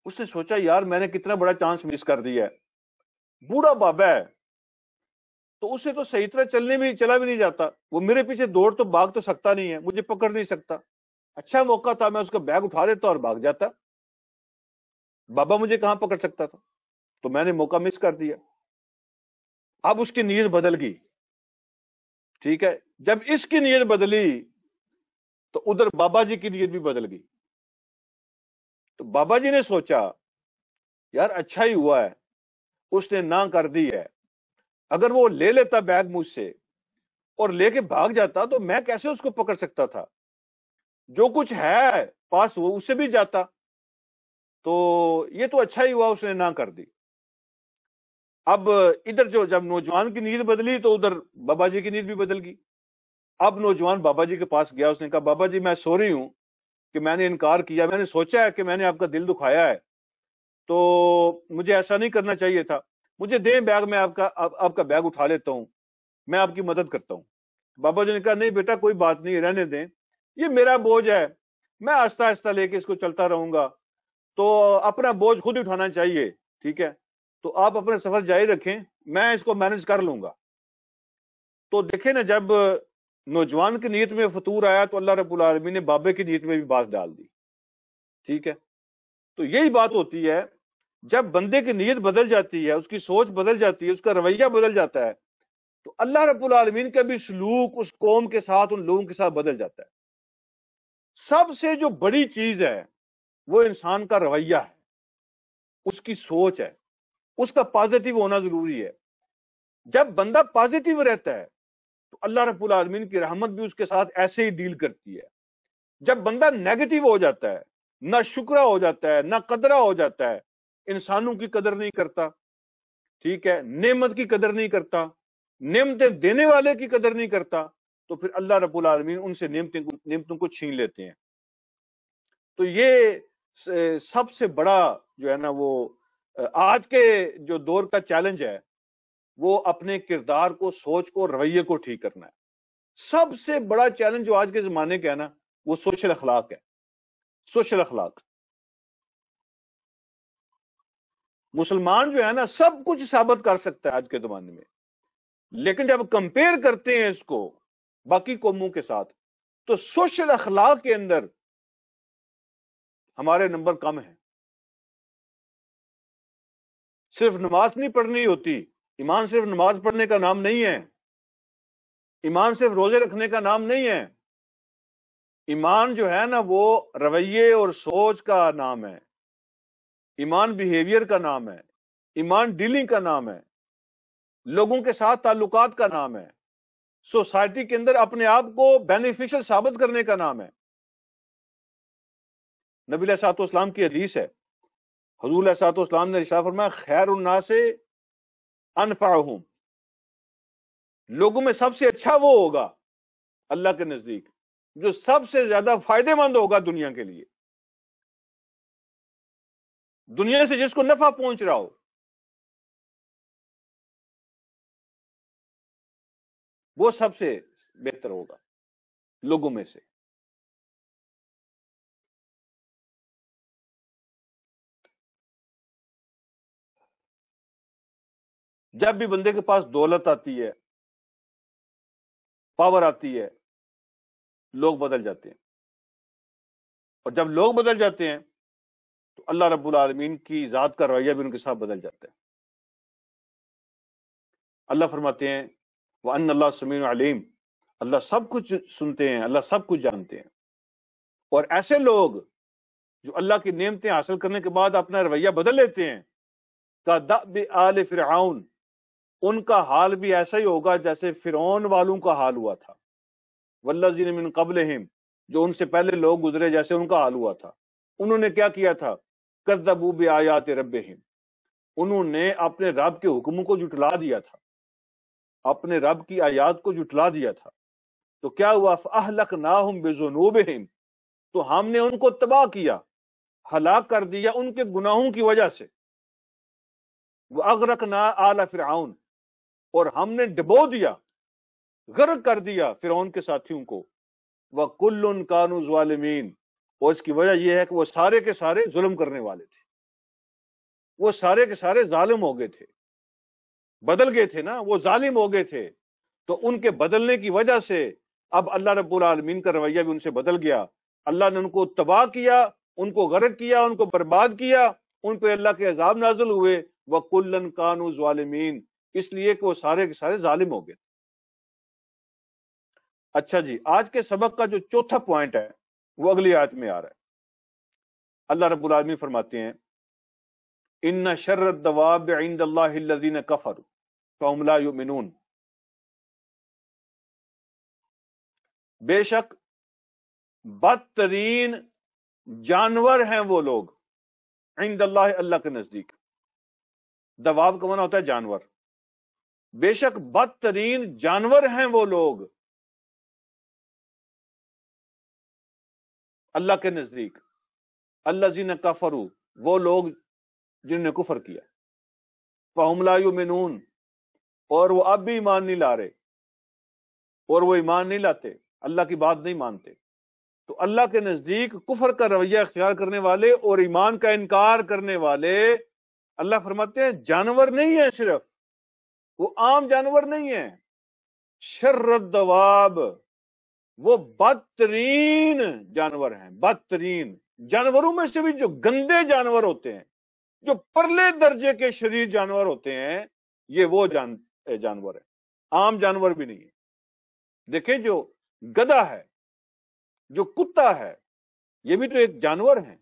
اس نے سوچا یار میں نے کتنا بڑا چانس مس کر دیا ہے. بوڑھا بابا ہے تو اسے تو صحیح طرح چلا بھی نہیں جاتا، وہ میرے پیچھے دوڑ تو بھاگ تو سکتا نہیں ہے، مجھے پکڑ نہیں سکتا. اچھا موقع تھا، میں اس کا بیگ اٹھا لیتا اور بھاگ جاتا. بابا مجھے کہاں پکڑ سکتا تھا؟ تو میں نے موقع مس کر دیا. اب اس کی نیت بدل گئی. ٹھیک ہے. جب اس کی نیت بدلی تو ادھر بابا جی کی نیت بھی بدل گئی. تو بابا جی نے سوچا یار اچھا ہی ہوا ہے اس نے نہ کر دی ہے. اگر وہ لے لیتا بیگ مجھ سے اور لے کے بھاگ جاتا تو میں کیسے اس کو پکڑ سکتا تھا؟ جو کچھ ہے پاس وہ اس سے بھی جاتا. تو یہ تو اچھا ہی ہوا اس نے نہ کر دی. اب ادھر جب نوجوان کی نیت بدلی تو ادھر بابا جی کی نیت بھی بدل گئی. اب نوجوان بابا جی کے پاس گیا، اس نے کہا بابا جی میں سوری ہوں کہ میں نے انکار کیا، میں نے سوچا ہے کہ میں نے آپ کا دل دکھایا ہے، تو مجھے ایسا نہیں کرنا چاہیے تھا. مجھے دیں بیگ، میں آپ کا بیگ اٹھا لیتا ہوں، میں آپ کی مدد کرتا ہوں. بابا جی نے کہا نہیں بیٹا کوئی بات نہیں، رہنے دیں، یہ میرا بوجھ ہے، میں آہستہ آہستہ لے کے اس کو چلتا رہوں گا، تو اپنا بوجھ خود اٹھانا چاہیے. ٹھیک ہے، تو آپ اپنے سفر جاری رکھیں، میں اس کو مینج کر لوں گا. تو دیکھیں نا جب نوجوان کی نیت میں فطور آیا تو اللہ رب العالمین نے بابے کی نیت میں بھی بات ڈال دی. ٹھیک ہے. تو یہی بات ہوتی ہے جب بندے کی نیت بدل جاتی ہے، اس کی سوچ بدل جاتی ہے، اس کا رویہ بدل جاتا ہے، تو اللہ رب العالمین کا بھی سلوک اس قوم کے ساتھ، ان لوگوں کے ساتھ بدل جاتا ہے. سب سے جو بڑی چیز ہے وہ انسان کا رویہ ہے، اس کی سوچ ہے، اس کا پازیٹیو ہونا ضروری ہے. جب بندہ پازیٹیو رہتا ہے تو اللہ رب العالمین کی رحمت بھی اس کے ساتھ ایسے ہی ڈیل کرتی ہے. جب بندہ نیگیٹو ہو جاتا ہے، نہ شکرا ہو جاتا ہے، نہ قدرہ ہو جاتا ہے، انسانوں کی قدر نہیں کرتا، ٹھیک ہے، نعمت کی قدر نہیں کرتا، نعمتیں دینے والے کی قدر نہیں کرتا، تو پھر اللہ رب العالمین ان سے نعمتوں کو چھین لیتے ہیں. تو یہ سب سے بڑا جو ہے نا وہ آج کے جو دور کا چیلنج ہے وہ اپنے کردار کو، سوچ کو، رویے کو ٹھیک کرنا ہے. سب سے بڑا چیلنج جو آج کے زمانے کا ہے نا وہ سوشل اخلاق ہے. سوشل اخلاق. مسلمان جو ہے نا سب کچھ ثابت کر سکتا ہے آج کے زمانے میں، لیکن جب کمپیئر کرتے ہیں اس کو باقی قوموں کے ساتھ تو سوشل اخلاق کے اندر ہمارے نمبر کم ہیں. صرف نماز نہیں پڑھنی ہوتی، ایمان صرف نماز پڑھنے کا نام نہیں ہے، ایمان صرف روزے رکھنے کا نام نہیں ہے. ایمان جو ہے نا وہ رویے اور سوچ کا نام ہے، ایمان بیہیویئر کا نام ہے، ایمان ڈیلنگ کا نام ہے، لوگوں کے ساتھ تعلقات کا نام ہے، سوسائٹی کے اندر اپنے آپ کو بینیفیشل ثابت کرنے کا نام ہے. نبی علیہ الصلوۃ والسلام کی حدیث ہے، حضور علیہ الصلوۃ والسلام نے ارشاد فرمایا خیر الناس انفعہم، لوگوں میں سب سے اچھا وہ ہوگا اللہ کے نزدیک جو سب سے زیادہ فائدے مند ہوگا دنیا کے لیے، دنیا سے جس کو نفع پہنچ رہا ہو. وہ سب سے بہتر ہوگا لوگوں میں سے. جب بھی بندے کے پاس دولت آتی ہے، پاور آتی ہے، لوگ بدل جاتے ہیں، اور جب لوگ بدل جاتے ہیں تو اللہ رب العالمین کی ذات کا رویہ بھی ان کے ساتھ بدل جاتا ہے. اللہ فرماتے ہیں وَأَنَّ اللَّهَ سَمِيعٌ عَلِيمٌ، اللہ سب کچھ سنتے ہیں، اللہ سب کچھ جانتے ہیں. اور ایسے لوگ جو اللہ کی نعمتیں حاصل کرنے کے بعد اپنا رویہ بدل لیتے ہیں كَدَأْبِ آلِ فِرْعَوْنَ، ان کا حال بھی ایسا ہی ہوگا جیسے فرعون والوں کا حال ہوا تھا. وَالَّذِينَ مِن قَبْلِهِمْ، جو ان سے پہلے لوگ گزرے جیسے ان کا حال ہوا تھا. انہوں نے کیا کیا تھا؟ كَذَّبُوا بِآيَاتِ رَبِّهِمْ، انہوں نے اپنے رب کے حکموں کو جھٹلا دیا تھا، اپنے رب کی آیات کو جھٹلا دیا تھا، تو کیا ہوا؟ فَأَهْلَكْنَاهُمْ بِذُنُوبِهِمْ، تو ہم نے ان کو تباہ کیا، ہلاک کر دیا ان کے گناہوں کی وجہ سے۔ وَأَغْرَقْنَا آلَ فِرْعَوْنَ، اور ہم نے ڈبو دیا، غرق کر دیا فرعون کے ساتھیوں کو۔ وَكُلٌّ كَانُوا ظَالِمِينَ، اور اس کی وجہ یہ ہے کہ وہ سارے کے سارے ظلم کرنے والے تھے، وہ سارے کے سارے ظالم ہو گئے تھے، بدل گئے تھے نا، وہ ظالم ہو گئے تھے، تو ان کے بدلنے کی وجہ سے اب اللہ رب العالمین کا رویہ بھی ان سے بدل گیا، اللہ نے ان کو تباہ کیا، ان کو غرق کیا، ان کو برباد کیا، ان پہ اللہ کے عذاب نازل ہوئے۔ وَكُلًّا كَانُوا ظَالِمِينَ، اس لیے کہ وہ سارے کے سارے ظالم ہو گئے۔ اچھا جی، آج کے سبق کا جو چوتھا پوائنٹ ہے وہ اگلی آیت میں آ رہا ہے۔ اللہ رب العالمین فرماتے ہیں ان شر الدواب عند اللہ الذین کفروا فهم لا یؤمنون، بے شک بدترین جانور ہیں وہ لوگ، عند اللہ، اللہ کے نزدیک، دواب کا معنی ہوتا ہے جانور، بے شک بدترین جانور ہیں وہ لوگ اللہ کے نزدیک، الذین کفروا، وہ لوگ جنہوں نے کفر کیا، فهم لا یؤمنون، اور وہ اب بھی ایمان نہیں لا رہے، اور وہ ایمان نہیں لاتے، اللہ کی بات نہیں مانتے۔ تو اللہ کے نزدیک کفر کا رویہ اختیار کرنے والے اور ایمان کا انکار کرنے والے، اللہ فرماتے ہیں جانور نہیں ہیں، صرف وہ عام جانور نہیں ہیں، شر الدواب، وہ بدترین جانور ہیں، بدترین جانوروں میں سے بھی جو گندے جانور ہوتے ہیں، جو پرلے درجے کے شریر جانور ہوتے ہیں، یہ وہ جانور ہیں، عام جانور بھی نہیں ہے۔ دیکھیں جو گدھا ہے، جو کتا ہے، یہ بھی تو ایک جانور ہیں،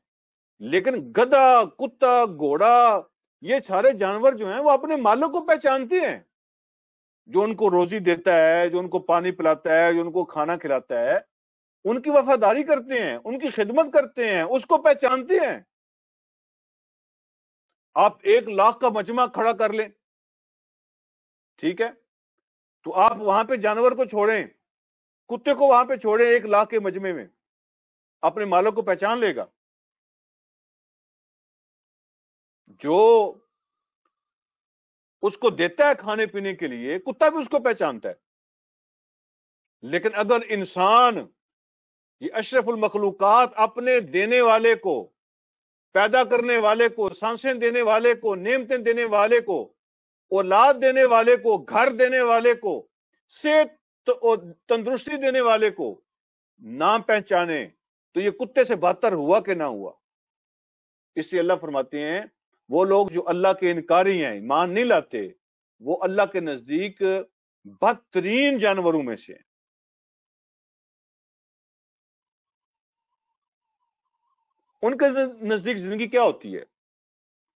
لیکن گدھا، کتا، گھوڑا، یہ سارے جانور جو ہیں وہ اپنے مالک کو پہچانتے ہیں، جو ان کو روزی دیتا ہے، جو ان کو پانی پلاتا ہے، جو ان کو کھانا کھلاتا ہے، ان کی وفاداری کرتے ہیں، ان کی خدمت کرتے ہیں، اس کو پہچانتے ہیں۔ آپ 1,00,000 کا مجمع کھڑا کر لیں، ٹھیک ہے، تو آپ وہاں پہ جانور کو چھوڑیں، کتے کو وہاں پہ چھوڑیں 1,00,000 کے مجمع میں، اپنے مالک کو پہچان لے گا؟ جو اس کو دیتا ہے کھانے پینے کے لیے، کتا بھی اس کو پہچانتا ہے۔ لیکن اگر انسان، یہ اشرف المخلوقات، اپنے دینے والے کو، پیدا کرنے والے کو، سانسیں دینے والے کو، نعمتیں دینے والے کو، اولاد دینے والے کو، گھر دینے والے کو، صحت اور تندرستی دینے والے کو نہ پہچانے، تو یہ کتے سے بدتر ہوا کہ نہ ہوا؟ اس لیے اللہ فرماتے ہیں وہ لوگ جو اللہ کے انکاری ہیں، ایمان نہیں لاتے، وہ اللہ کے نزدیک بدترین جانوروں میں سے ہیں۔ ان کے نزدیک زندگی کیا ہوتی ہے؟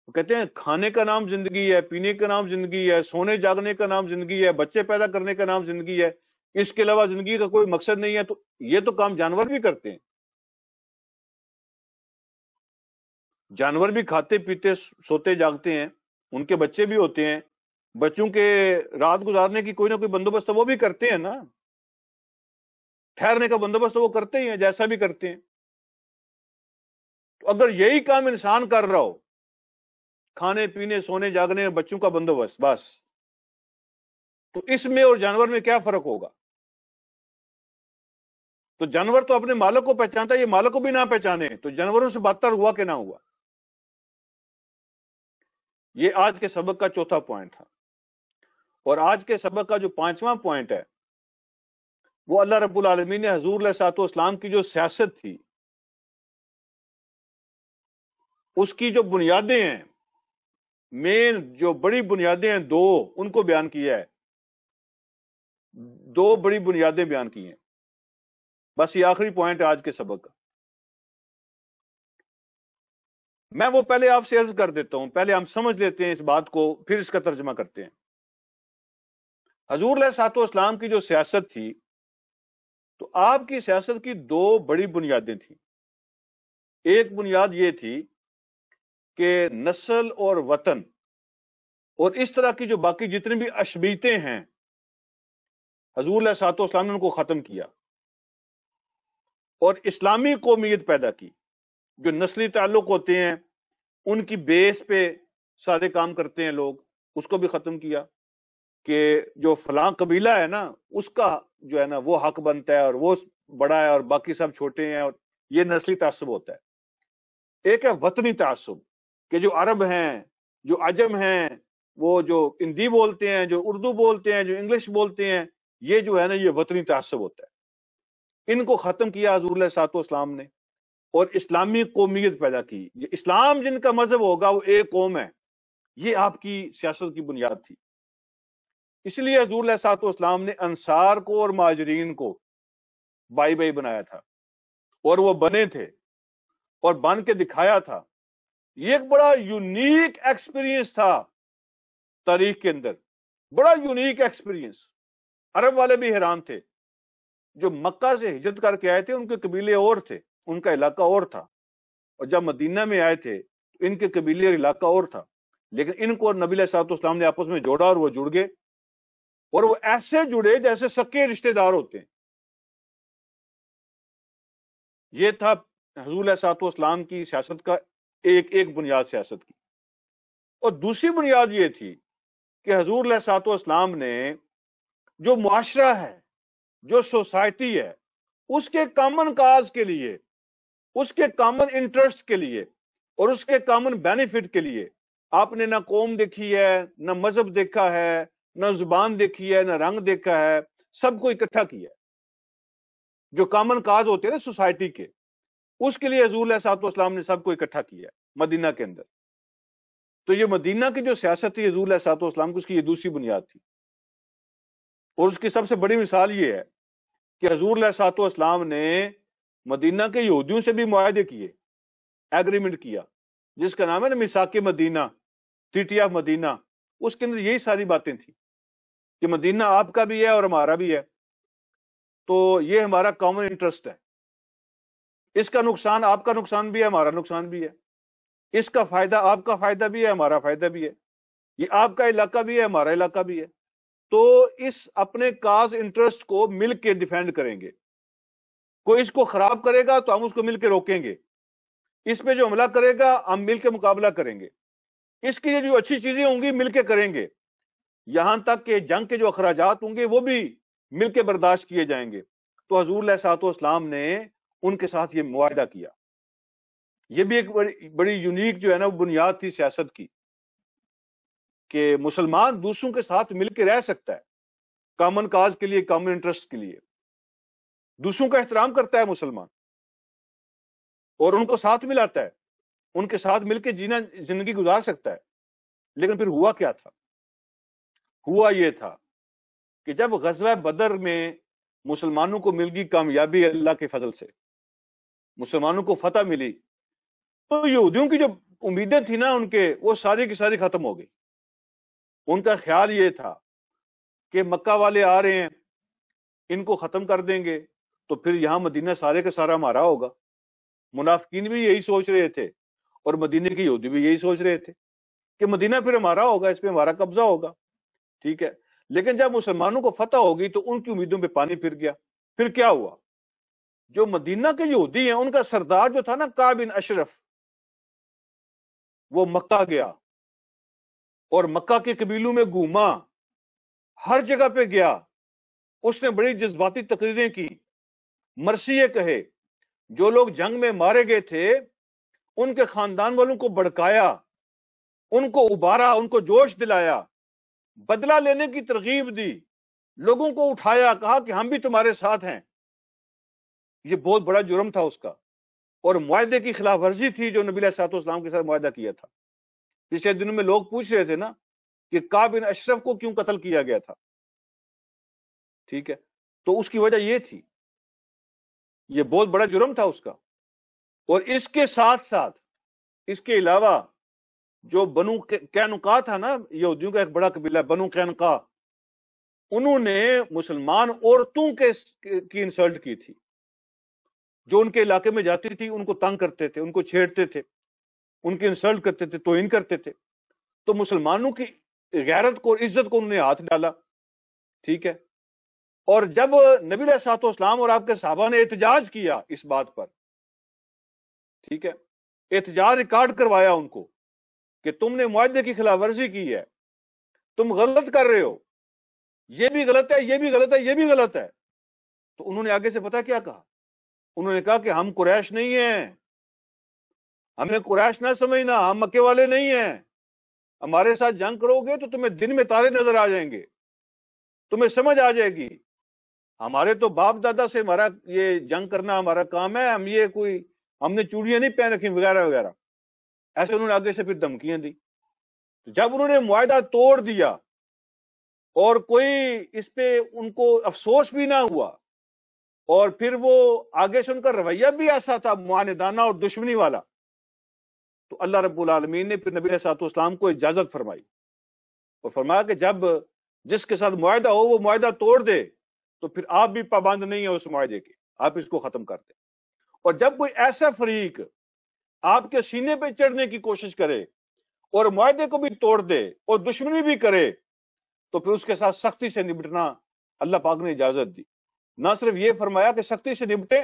وہ کہتے ہیں کھانے کا نام زندگی ہے، پینے کا نام زندگی ہے، سونے جاگنے کا نام زندگی ہے، بچے پیدا کرنے کا نام زندگی ہے، اس کے علاوہ زندگی کا کوئی مقصد نہیں ہے۔ تو یہ تو کام جانور بھی کرتے ہیں، جانور بھی کھاتے پیتے سوتے جاگتے ہیں، ان کے بچے بھی ہوتے ہیں، بچوں کے رات گزارنے کی کوئی نہ کوئی بندوبست تو وہ بھی کرتے ہیں نا، ٹھہرنے کا بندوبست تو وہ کرتے ہی ہیں، جیسا بھی کرتے ہیں۔ تو اگر یہی کام انسان کر رہا ہو، کھانے پینے سونے جاگنے بچوں کا بندوبست، بس، تو اس میں اور جانور میں کیا فرق ہوگا؟ تو جانور تو اپنے مالک کو پہچانتا ہے، یہ مالک کو بھی نہ پہچانے، تو جانوروں سے بدتر ہوا کہ نہ ہوا؟ یہ آج کے سبق کا چوتھا پوائنٹ تھا۔ اور آج کے سبق کا جو 5واں پوائنٹ ہے وہ اللہ رب العالمین نے حضور علیہ الصلوۃ والسلام کی جو سیاست تھی، اس کی جو بنیادیں ہیں، مین جو بڑی بنیادیں ہیں، دو ان کو بیان کیا ہے، دو بڑی بنیادیں بیان کی ہیں۔ بس یہ آخری پوائنٹ ہے آج کے سبق کا۔ میں وہ پہلے آپ سے عرض کر دیتا ہوں، پہلے ہم سمجھ لیتے ہیں اس بات کو، پھر اس کا ترجمہ کرتے ہیں۔ حضور علیہ الصلوۃ والسلام کی جو سیاست تھی، تو آپ کی سیاست کی دو بڑی بنیادیں تھیں۔ ایک بنیاد یہ تھی کہ نسل اور وطن اور اس طرح کی جو باقی جتنی بھی اشبیتیں ہیں حضور علیہ الصلوۃ والسلام نے ان کو ختم کیا اور اسلامی قومیت پیدا کی. جو نسلی تعلق ہوتے ہیں ان کی بیس پہ سارے کام کرتے ہیں لوگ، اس کو بھی ختم کیا کہ جو فلاں قبیلہ ہے نا اس کا جو ہے نا وہ حق بنتا ہے اور وہ بڑا ہے اور باقی سب چھوٹے ہیں، اور یہ نسلی تعصب ہوتا ہے. ایک ہے وطنی تعصب کہ جو عرب ہیں، جو عجم ہیں، وہ جو ہندی بولتے ہیں، جو اردو بولتے ہیں، جو انگلش بولتے ہیں، یہ جو ہے نا یہ وطنی تعصب ہوتا ہے. ان کو ختم کیا حضور علیہ الصلوۃ والسلام نے اور اسلامی قومیت پیدا کی. یہ اسلام جن کا مذہب ہوگا وہ ایک قوم ہے، یہ آپ کی سیاست کی بنیاد تھی. اس لیے حضور علیہ الصلوۃ والسلام نے انصار کو اور مہاجرین کو بائی بائی بنایا تھا اور وہ بنے تھے اور بن کے دکھایا تھا. یہ ایک بڑا یونیک ایکسپیرینس تھا تاریخ کے اندر، بڑا یونیک ایکسپیرینس. عرب والے بھی حیران تھے. جو مکہ سے ہجرت کر کے آئے تھے ان کے قبیلے اور تھے، ان کا علاقہ اور تھا، اور جب مدینہ میں آئے تھے تو ان کے قبیلے اور علاقہ اور تھا، لیکن ان کو نبی علیہ الصلوۃ والسلام نے آپس میں جوڑا اور وہ جڑ گئے، اور وہ ایسے جڑے جیسے سکے رشتہ دار ہوتے ہیں. یہ تھا حضور علیہ الصلوۃ والسلام کی سیاست کا ایک بنیاد سیاست کی. اور دوسری بنیاد یہ تھی کہ حضور علیہ الصلوۃ والسلام نے جو معاشرہ ہے، جو سوسائٹی ہے، اس کے کامن کاز کے لیے، اس کے کامن انٹرسٹ کے لیے اور اس کے کامن بینیفٹ کے لیے آپ نے نہ قوم دیکھی ہے، نہ مذہب دیکھا ہے، نہ زبان دیکھی ہے، نہ رنگ دیکھا ہے، سب کو اکٹھا کیا ہے. جو کامن کاز ہوتے ہیں نا سوسائٹی کے، اس کے لیے حضور علیہ الصلوۃ والسلام نے سب کو اکٹھا کیا ہے مدینہ کے اندر. تو یہ مدینہ کی جو سیاست تھی حضور علیہ الصلوۃ والسلام کی، اس کی یہ دوسری بنیاد تھی. اور اس کی سب سے بڑی مثال یہ ہے کہ حضور علیہ الصلوۃ والسلام نے مدینہ کے یہودیوں سے بھی معاہدے کیے، ایگریمنٹ کیا، جس کا نام ہے نا میثاق مدینہ، ٹریٹی آف مدینہ. اس کے اندر یہی ساری باتیں تھیں کہ مدینہ آپ کا بھی ہے اور ہمارا بھی ہے، تو یہ ہمارا کامن انٹرسٹ ہے. اس کا نقصان آپ کا نقصان بھی ہے، ہمارا نقصان بھی ہے. اس کا فائدہ آپ کا فائدہ بھی ہے، ہمارا فائدہ بھی ہے. یہ آپ کا علاقہ بھی ہے، ہمارا علاقہ بھی ہے. تو اس اپنے کاز انٹرسٹ کو مل کے ڈیفینڈ کریں گے. کوئی اس کو خراب کرے گا تو ہم اس کو مل کے روکیں گے، اس پہ جو حملہ کرے گا ہم مل کے مقابلہ کریں گے. اس کی جو اچھی چیزیں ہوں گی مل کے کریں گے، یہاں تک کہ جنگ کے جو اخراجات ہوں گے وہ بھی مل کے برداشت کیے جائیں گے. تو حضور علیہ الصلوۃ والسلام نے ان کے ساتھ یہ معاہدہ کیا. یہ بھی ایک بڑی یونیک جو ہے نا بنیاد تھی سیاست کی کہ مسلمان دوسروں کے ساتھ مل کے رہ سکتا ہے، کامن کاز کے لیے، کامن انٹرسٹ کے لیے. دوسروں کا احترام کرتا ہے مسلمان اور ان کو ساتھ ملاتا ہے، ان کے ساتھ مل کے جینا زندگی گزار سکتا ہے. لیکن پھر ہوا کیا تھا؟ ہوا یہ تھا کہ جب غزوہ بدر میں مسلمانوں کو مل گئی کامیابی اللہ کے فضل سے، مسلمانوں کو فتح ملی، تو یہودیوں کی جو امیدیں تھی نا ان کے، وہ ساری کی ساری ختم ہو گئی. ان کا خیال یہ تھا کہ مکہ والے آ رہے ہیں، ان کو ختم کر دیں گے تو پھر یہاں مدینہ سارے کا سارا ہمارا ہوگا. منافقین بھی یہی سوچ رہے تھے اور مدینہ کے یہودی بھی یہی سوچ رہے تھے کہ مدینہ پھر ہمارا ہوگا، اس پہ ہمارا قبضہ ہوگا. ٹھیک ہے، لیکن جب مسلمانوں کو فتح ہوگی تو ان کی امیدوں پہ پانی پھر گیا. پھر کیا ہوا؟ جو مدینہ کے یہودی ہیں ان کا سردار جو تھا نا کعب بن اشرف، وہ مکہ گیا اور مکہ کے قبیلوں میں گھوما، ہر جگہ پہ گیا. اس نے بڑی جذباتی تقریریں کی، مرثیے کہے. جو لوگ جنگ میں مارے گئے تھے ان کے خاندان والوں کو بڑکایا، ان کو ابارا، ان کو جوش دلایا، بدلہ لینے کی ترغیب دی، لوگوں کو اٹھایا، کہا کہ ہم بھی تمہارے ساتھ ہیں. یہ بہت بڑا جرم تھا اس کا، اور معاہدے کی خلاف ورزی تھی جو نبی علیہ الصلوۃ والسلام کے ساتھ معاہدہ کیا تھا. پچھلے دنوں میں لوگ پوچھ رہے تھے نا کہ کعب بن اشرف کو کیوں قتل کیا گیا تھا. ٹھیک ہے، تو اس کی وجہ یہ تھی، یہ بہت بڑا جرم تھا اس کا. اور اس کے ساتھ ساتھ اس کے علاوہ جو بنو قینقاع تھا نا، یہودیوں کا ایک بڑا قبیلہ بنو قینقاع، انہوں نے مسلمان عورتوں کی انسلٹ کی تھی. جو ان کے علاقے میں جاتی تھی ان کو تنگ کرتے تھے، ان کو چھیڑتے تھے، ان کی انسلٹ کرتے تھے، توہین کرتے تھے. تو مسلمانوں کی غیرت کو، عزت کو انہوں نے ہاتھ ڈالا. ٹھیک ہے. اور جب نبی علیہ الصلوۃ والسلام اور آپ کے صحابہ نے احتجاج کیا اس بات پر، ٹھیک ہے، احتجاج ریکارڈ کروایا ان کو کہ تم نے معاہدے کی خلاف ورزی کی ہے، تم غلط کر رہے ہو، یہ بھی غلط ہے، یہ بھی غلط ہے، یہ بھی غلط ہے، تو انہوں نے آگے سے پتا کیا کہا؟ انہوں نے کہا کہ ہم قریش نہیں ہیں، ہمیں قریش نہ سمجھنا، ہم مکے والے نہیں ہیں، ہمارے ساتھ جنگ کرو گے تو تمہیں دن میں تارے نظر آ جائیں گے، تمہیں سمجھ آ جائے گی، ہمارے تو باپ دادا سے ہمارا یہ جنگ کرنا ہمارا کام ہے، ہم نے چوڑیاں نہیں پہن رکھی وغیرہ وغیرہ. ایسے انہوں نے آگے سے پھر دھمکیاں دی. جب انہوں نے معاہدہ توڑ دیا اور کوئی اس پہ ان کو افسوس بھی نہ ہوا، اور پھر وہ آگے سے ان کا رویہ بھی ایسا تھا معاندانہ اور دشمنی والا، تو اللہ رب العالمین نے پھر نبی علیہ الصلوۃ والسلام کو اجازت فرمائی اور فرمایا کہ جب جس کے ساتھ معاہدہ ہو وہ معاہدہ توڑ دے تو پھر آپ بھی پابند نہیں ہیں اس معاہدے کے، آپ اس کو ختم کر دیں. اور جب کوئی ایسا فریق آپ کے سینے پہ چڑھنے کی کوشش کرے اور معاہدے کو بھی توڑ دے اور دشمنی بھی کرے تو پھر اس کے ساتھ سختی سے نمٹنا اللہ پاک نے اجازت دی. نہ صرف یہ فرمایا کہ سختی سے نمٹیں،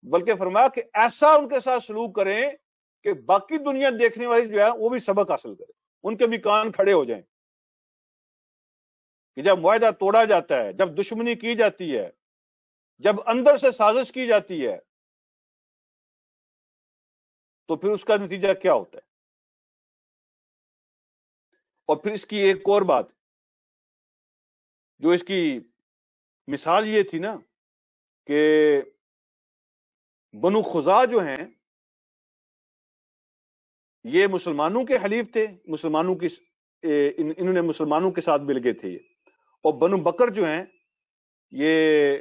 بلکہ فرمایا کہ ایسا ان کے ساتھ سلوک کریں کہ باقی دنیا دیکھنے والی جو ہے وہ بھی سبق حاصل کرے، ان کے بھی کان کھڑے ہو جائیں کہ جب معاہدہ توڑا جاتا ہے، جب دشمنی کی جاتی ہے، جب اندر سے سازش کی جاتی ہے، تو پھر اس کا نتیجہ کیا ہوتا ہے. اور پھر اس کی ایک اور بات جو اس کی مثال یہ تھی نا کہ بنو خزاع جو ہیں یہ مسلمانوں کے حلیف تھے، مسلمانوں کی انہوں نے مسلمانوں کے ساتھ مل گئے تھے یہ. اور بنو بکر جو ہیں یہ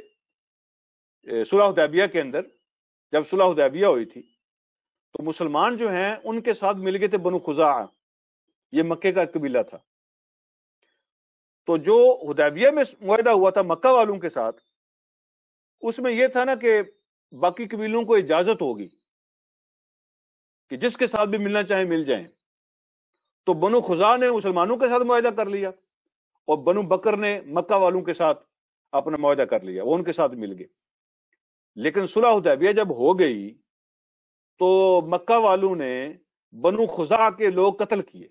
صلح حدیبیہ کے اندر جب صلح حدیبیہ ہوئی تھی تو مسلمان جو ہیں ان کے ساتھ مل گئے تھے بنو خزاع، یہ مکے کا قبیلہ تھا. تو جو حدیبیہ میں معاہدہ ہوا تھا مکہ والوں کے ساتھ، اس میں یہ تھا نا کہ باقی قبیلوں کو اجازت ہوگی کہ جس کے ساتھ بھی ملنا چاہیں مل جائیں. تو بنو خزاع نے مسلمانوں کے ساتھ معاہدہ کر لیا اور بنو بکر نے مکہ والوں کے ساتھ اپنا معاہدہ کر لیا، وہ ان کے ساتھ مل گئے. لیکن صلح حدیبیہ جب ہو گئی تو مکہ والوں نے بنو خزاع کے لوگ قتل کیے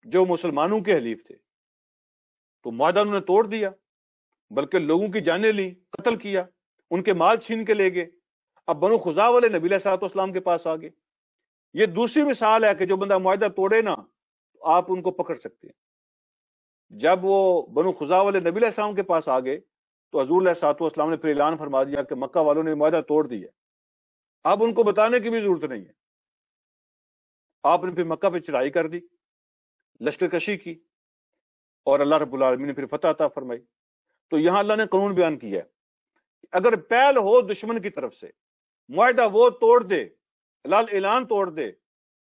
جو مسلمانوں کے حلیف تھے. تو معاہدہ انہوں نے توڑ دیا، بلکہ لوگوں کی جانیں لی، قتل کیا، ان کے مال چھین کے لے گئے. اب بنو خزاع والے نبی علیہ الصلوۃ والسلام کے پاس آ گئے. یہ دوسری مثال ہے کہ جو بندہ معاہدہ توڑے نا تو آپ ان کو پکڑ سکتے ہیں. جب وہ بنو خزاع والے نبی علیہ السلام کے پاس آ گئے تو حضور علیہ الصلوۃ والسلام نے پھر اعلان فرما دیا کہ مکہ والوں نے معاہدہ توڑ دیا. اب ان کو بتانے کی بھی ضرورت نہیں ہے. آپ نے پھر مکہ پہ چڑھائی کر دی، لشکر کشی کی، اور اللہ رب العالمین نے پھر فتح عطا فرمائی. تو یہاں اللہ نے قانون بیان کیا ہے کہ اگر پہل ہو دشمن کی طرف سے، معاہدہ وہ توڑ دے، اعلان توڑ دے،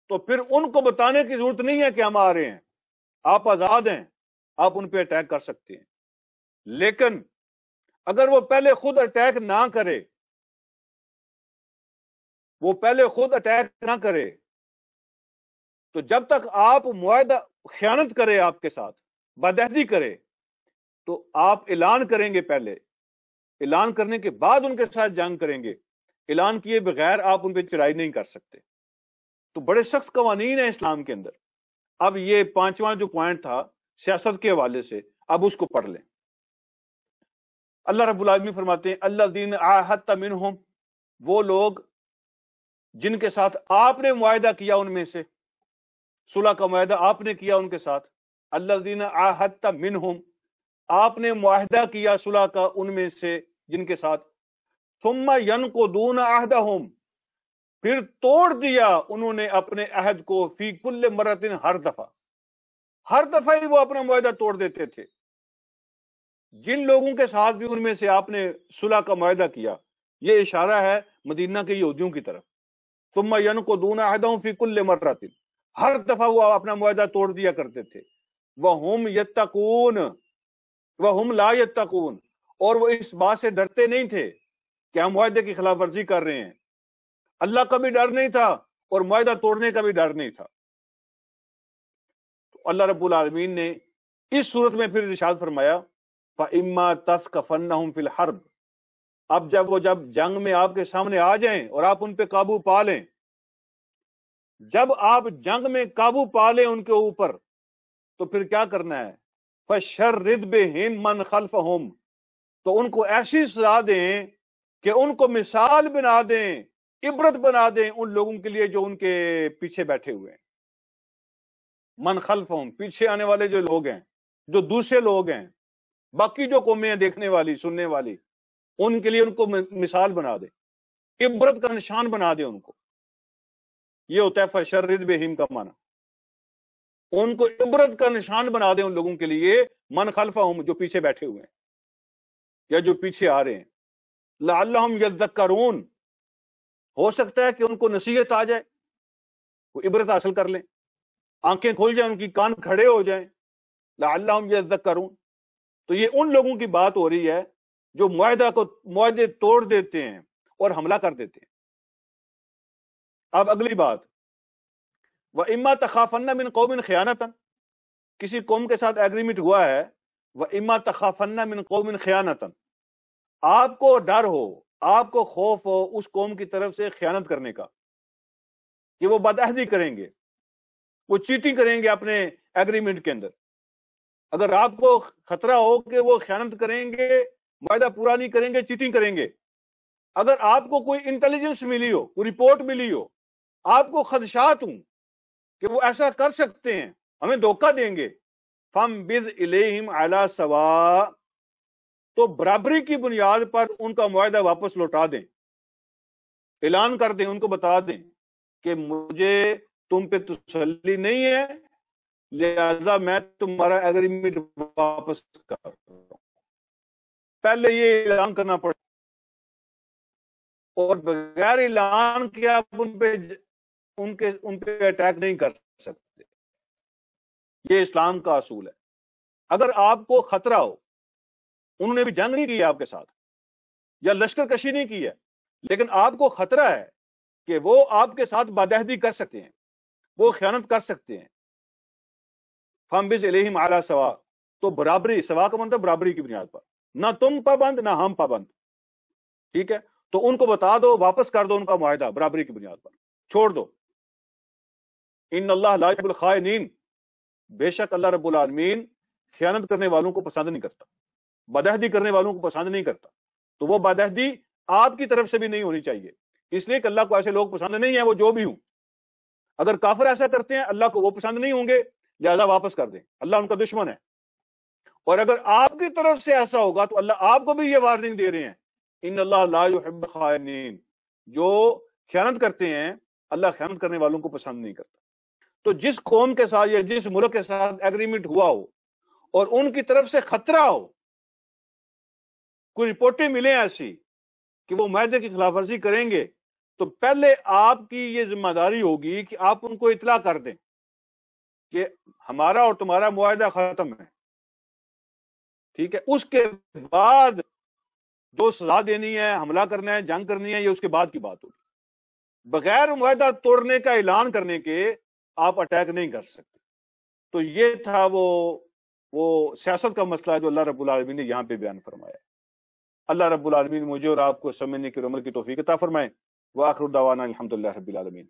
تو پھر ان کو بتانے کی ضرورت نہیں ہے کہ ہم آ رہے ہیں، آپ آزاد ہیں، آپ ان پہ اٹیک کر سکتے ہیں. لیکن اگر وہ پہلے خود اٹیک نہ کرے، وہ پہلے خود اٹیک نہ کرے، تو جب تک آپ معاہدہ خیانت کرے، آپ کے ساتھ بدعہدی کرے، تو آپ اعلان کریں گے، پہلے اعلان کرنے کے بعد ان کے ساتھ جنگ کریں گے، اعلان کیے بغیر آپ ان پہ چڑھائی نہیں کر سکتے. تو بڑے سخت قوانین ہیں اسلام کے اندر. اب یہ پانچواں جو پوائنٹ تھا سیاست کے حوالے سے، اب اس کو پڑھ لیں. اللہ رب العالمین فرماتے ہیں الذین عاہدت منہم، وہ لوگ جن کے ساتھ آپ نے معاہدہ کیا، ان میں سے صلح کا معاہدہ آپ نے کیا ان کے ساتھ. الذین عاہدت منہم، آپ نے معاہدہ کیا صلح کا ان میں سے جن کے ساتھ. ثم ینقضون عہدہم، پھر توڑ دیا انہوں نے اپنے عہد کو، فی کل مرۃ، ہر دفعہ ہی وہ اپنا معاہدہ توڑ دیتے تھے. جن لوگوں کے ساتھ بھی ان میں سے آپ نے صلح کا معاہدہ کیا، یہ اشارہ ہے مدینہ کے یہودیوں کی طرف. ثم ینقضون عہدہم فی کل مرۃ، ہر دفعہ وہ اپنا معاہدہ توڑ دیا کرتے تھے. وہم یتقون وہم لا یتقون، اور وہ اس بات سے ڈرتے نہیں تھے کہ ہم معاہدے کی خلاف ورزی کر رہے ہیں. اللہ کا بھی ڈر نہیں تھا اور معاہدہ توڑنے کا بھی ڈر نہیں تھا. تو اللہ رب العالمین نے اس صورت میں پھر ارشاد فرمایا فَإِمَّا تَثْقَفَنَّهُمْ فِي الْحَرْبِ، اب جب جنگ میں آپ کے سامنے آ جائیں اور آپ ان پہ قابو پا لیں، جب آپ جنگ میں قابو پا لیں ان کے اوپر، تو پھر کیا کرنا ہے؟ فَشَرِّدْ بِهِمْ مَنْ خَلْفَهُمْ، تو ان کو ایسی سزا دیں کہ ان کو مثال بنا دیں، عبرت بنا دیں ان لوگوں کے لیے جو ان کے پیچھے بیٹھے ہوئے ہیں۔ من خلفہم، پیچھے آنے والے جو لوگ ہیں، جو دوسرے لوگ ہیں، باقی جو قومیں ہیں دیکھنے والی سننے والی، ان کے لیے ان کو مثال بنا دے، عبرت کا نشان بنا دے ان کو۔ یہ ہوتا ہے فشرد بہم کا معنی، ان کو عبرت کا نشان بنا دے ان لوگوں کے لیے، من خلفہم، جو پیچھے بیٹھے ہوئے ہیں یا جو پیچھے آ رہے ہیں، لعلہم یذکرون، ہو سکتا ہے کہ ان کو نصیحت آ جائے، وہ عبرت حاصل کر لیں، آنکھیں کھل جائیں، ان کی کان کھڑے ہو جائیں، لعلہم یذکرون۔ تو یہ ان لوگوں کی بات ہو رہی ہے جو معاہدے توڑ دیتے ہیں اور حملہ کر دیتے ہیں۔ اب اگلی بات، وَإِمَّا تَخَافَنَّ مِنْ قَوْمٍ خِيَانَةً، کسی قوم کے ساتھ ایگریمنٹ ہوا ہے، وَإِمَّا تَخَافَنَّ مِنْ قَوْمٍ خِيَانَةً، آپ کو ڈر ہو، آپ کو خوف ہو اس قوم کی طرف سے خیانت کرنے کا، کہ وہ بدعہدی کریں گے، وہ چیٹنگ کریں گے اپنے ایگریمنٹ کے اندر، اگر آپ کو خطرہ ہو کہ وہ خیانت کریں گے، معاہدہ پورا نہیں کریں گے، چیٹنگ کریں گے، اگر آپ کو کوئی انٹیلیجنس ملی ہو، کوئی رپورٹ ملی ہو، آپ کو خدشات ہوں کہ وہ ایسا کر سکتے ہیں، ہمیں دھوکہ دیں گے، فَانبِذْ إِلَيْهِمْ عَلَى سَوَاءٍ، تو برابری کی بنیاد پر ان کا معاہدہ واپس لوٹا دیں، اعلان کر دیں، ان کو بتا دیں کہ مجھے تم پہ تسلی نہیں ہے، لہذا میں تمہارا ایگریمنٹ واپس کر رہا ہوں۔ پہلے یہ اعلان کرنا پڑا، اور بغیر اعلان کیا آپ ان پہ اٹیک نہیں کر سکتے۔ یہ اسلام کا اصول ہے۔ اگر آپ کو خطرہ ہو، انہوں نے بھی جنگ نہیں کی ہے آپ کے ساتھ یا لشکر کشی نہیں کی ہے، لیکن آپ کو خطرہ ہے کہ وہ آپ کے ساتھ بدعہدی کر سکتے ہیں، وہ خیانت کر سکتے ہیں، فَانبِذْ إِلَيْهِمْ عَلَى سَوَاءٍ، تو برابری، سوا کا مطلب برابری کی بنیاد پر، نہ تم پابند نہ ہم پابند، ٹھیک ہے؟ تو ان کو بتا دو، واپس کر دو ان کا معاہدہ برابری کی بنیاد پر، چھوڑ دو۔ ان اللہ لا يحب الخائنین، بے شک اللہ رب العالمین خیانت کرنے والوں کو پسند نہیں کرتا، بدعہدی کرنے والوں کو پسند نہیں کرتا، تو وہ بدعہدی آپ کی طرف سے بھی نہیں ہونی چاہیے، اس لیے کہ اللہ کو ایسے لوگ پسند نہیں ہیں، وہ جو بھی ہوں۔ اگر کافر ایسا کرتے ہیں، اللہ کو وہ پسند نہیں ہوں گے، لہذا واپس کر دیں، اللہ ان کا دشمن ہے۔ اور اگر آپ کی طرف سے ایسا ہوگا تو اللہ آپ کو بھی یہ وارننگ دے رہے ہیں، ان اللہ لا يحب الخائنین، جو خیانت کرتے ہیں اللہ خیانت کرنے والوں کو پسند نہیں کرتا۔ تو جس قوم کے ساتھ یا جس ملک کے ساتھ ایگریمنٹ ہوا ہو اور ان کی طرف سے خطرہ ہو، کوئی رپورٹیں ملیں ایسی کہ وہ معاہدے کی خلاف ورزی کریں گے، تو پہلے آپ کی یہ ذمہ داری ہوگی کہ آپ ان کو اطلاع کر دیں کہ ہمارا اور تمہارا معاہدہ ختم ہے، ٹھیک ہے؟ اس کے بعد جو سزا دینی ہے، حملہ کرنا ہے، جنگ کرنی ہے، یہ اس کے بعد کی بات ہوگی۔ بغیر معاہدہ توڑنے کا اعلان کرنے کے آپ اٹیک نہیں کر سکتے۔ تو یہ تھا وہ سیاست کا مسئلہ جو اللہ رب العالمین نے یہاں پہ بیان فرمایا۔ اللہ رب العالمین مجھے اور آپ کو سمجھنے کی اور عمل کی توفیق عطا فرمائے۔ وآخر دعوانا الحمدللہ رب العالمین۔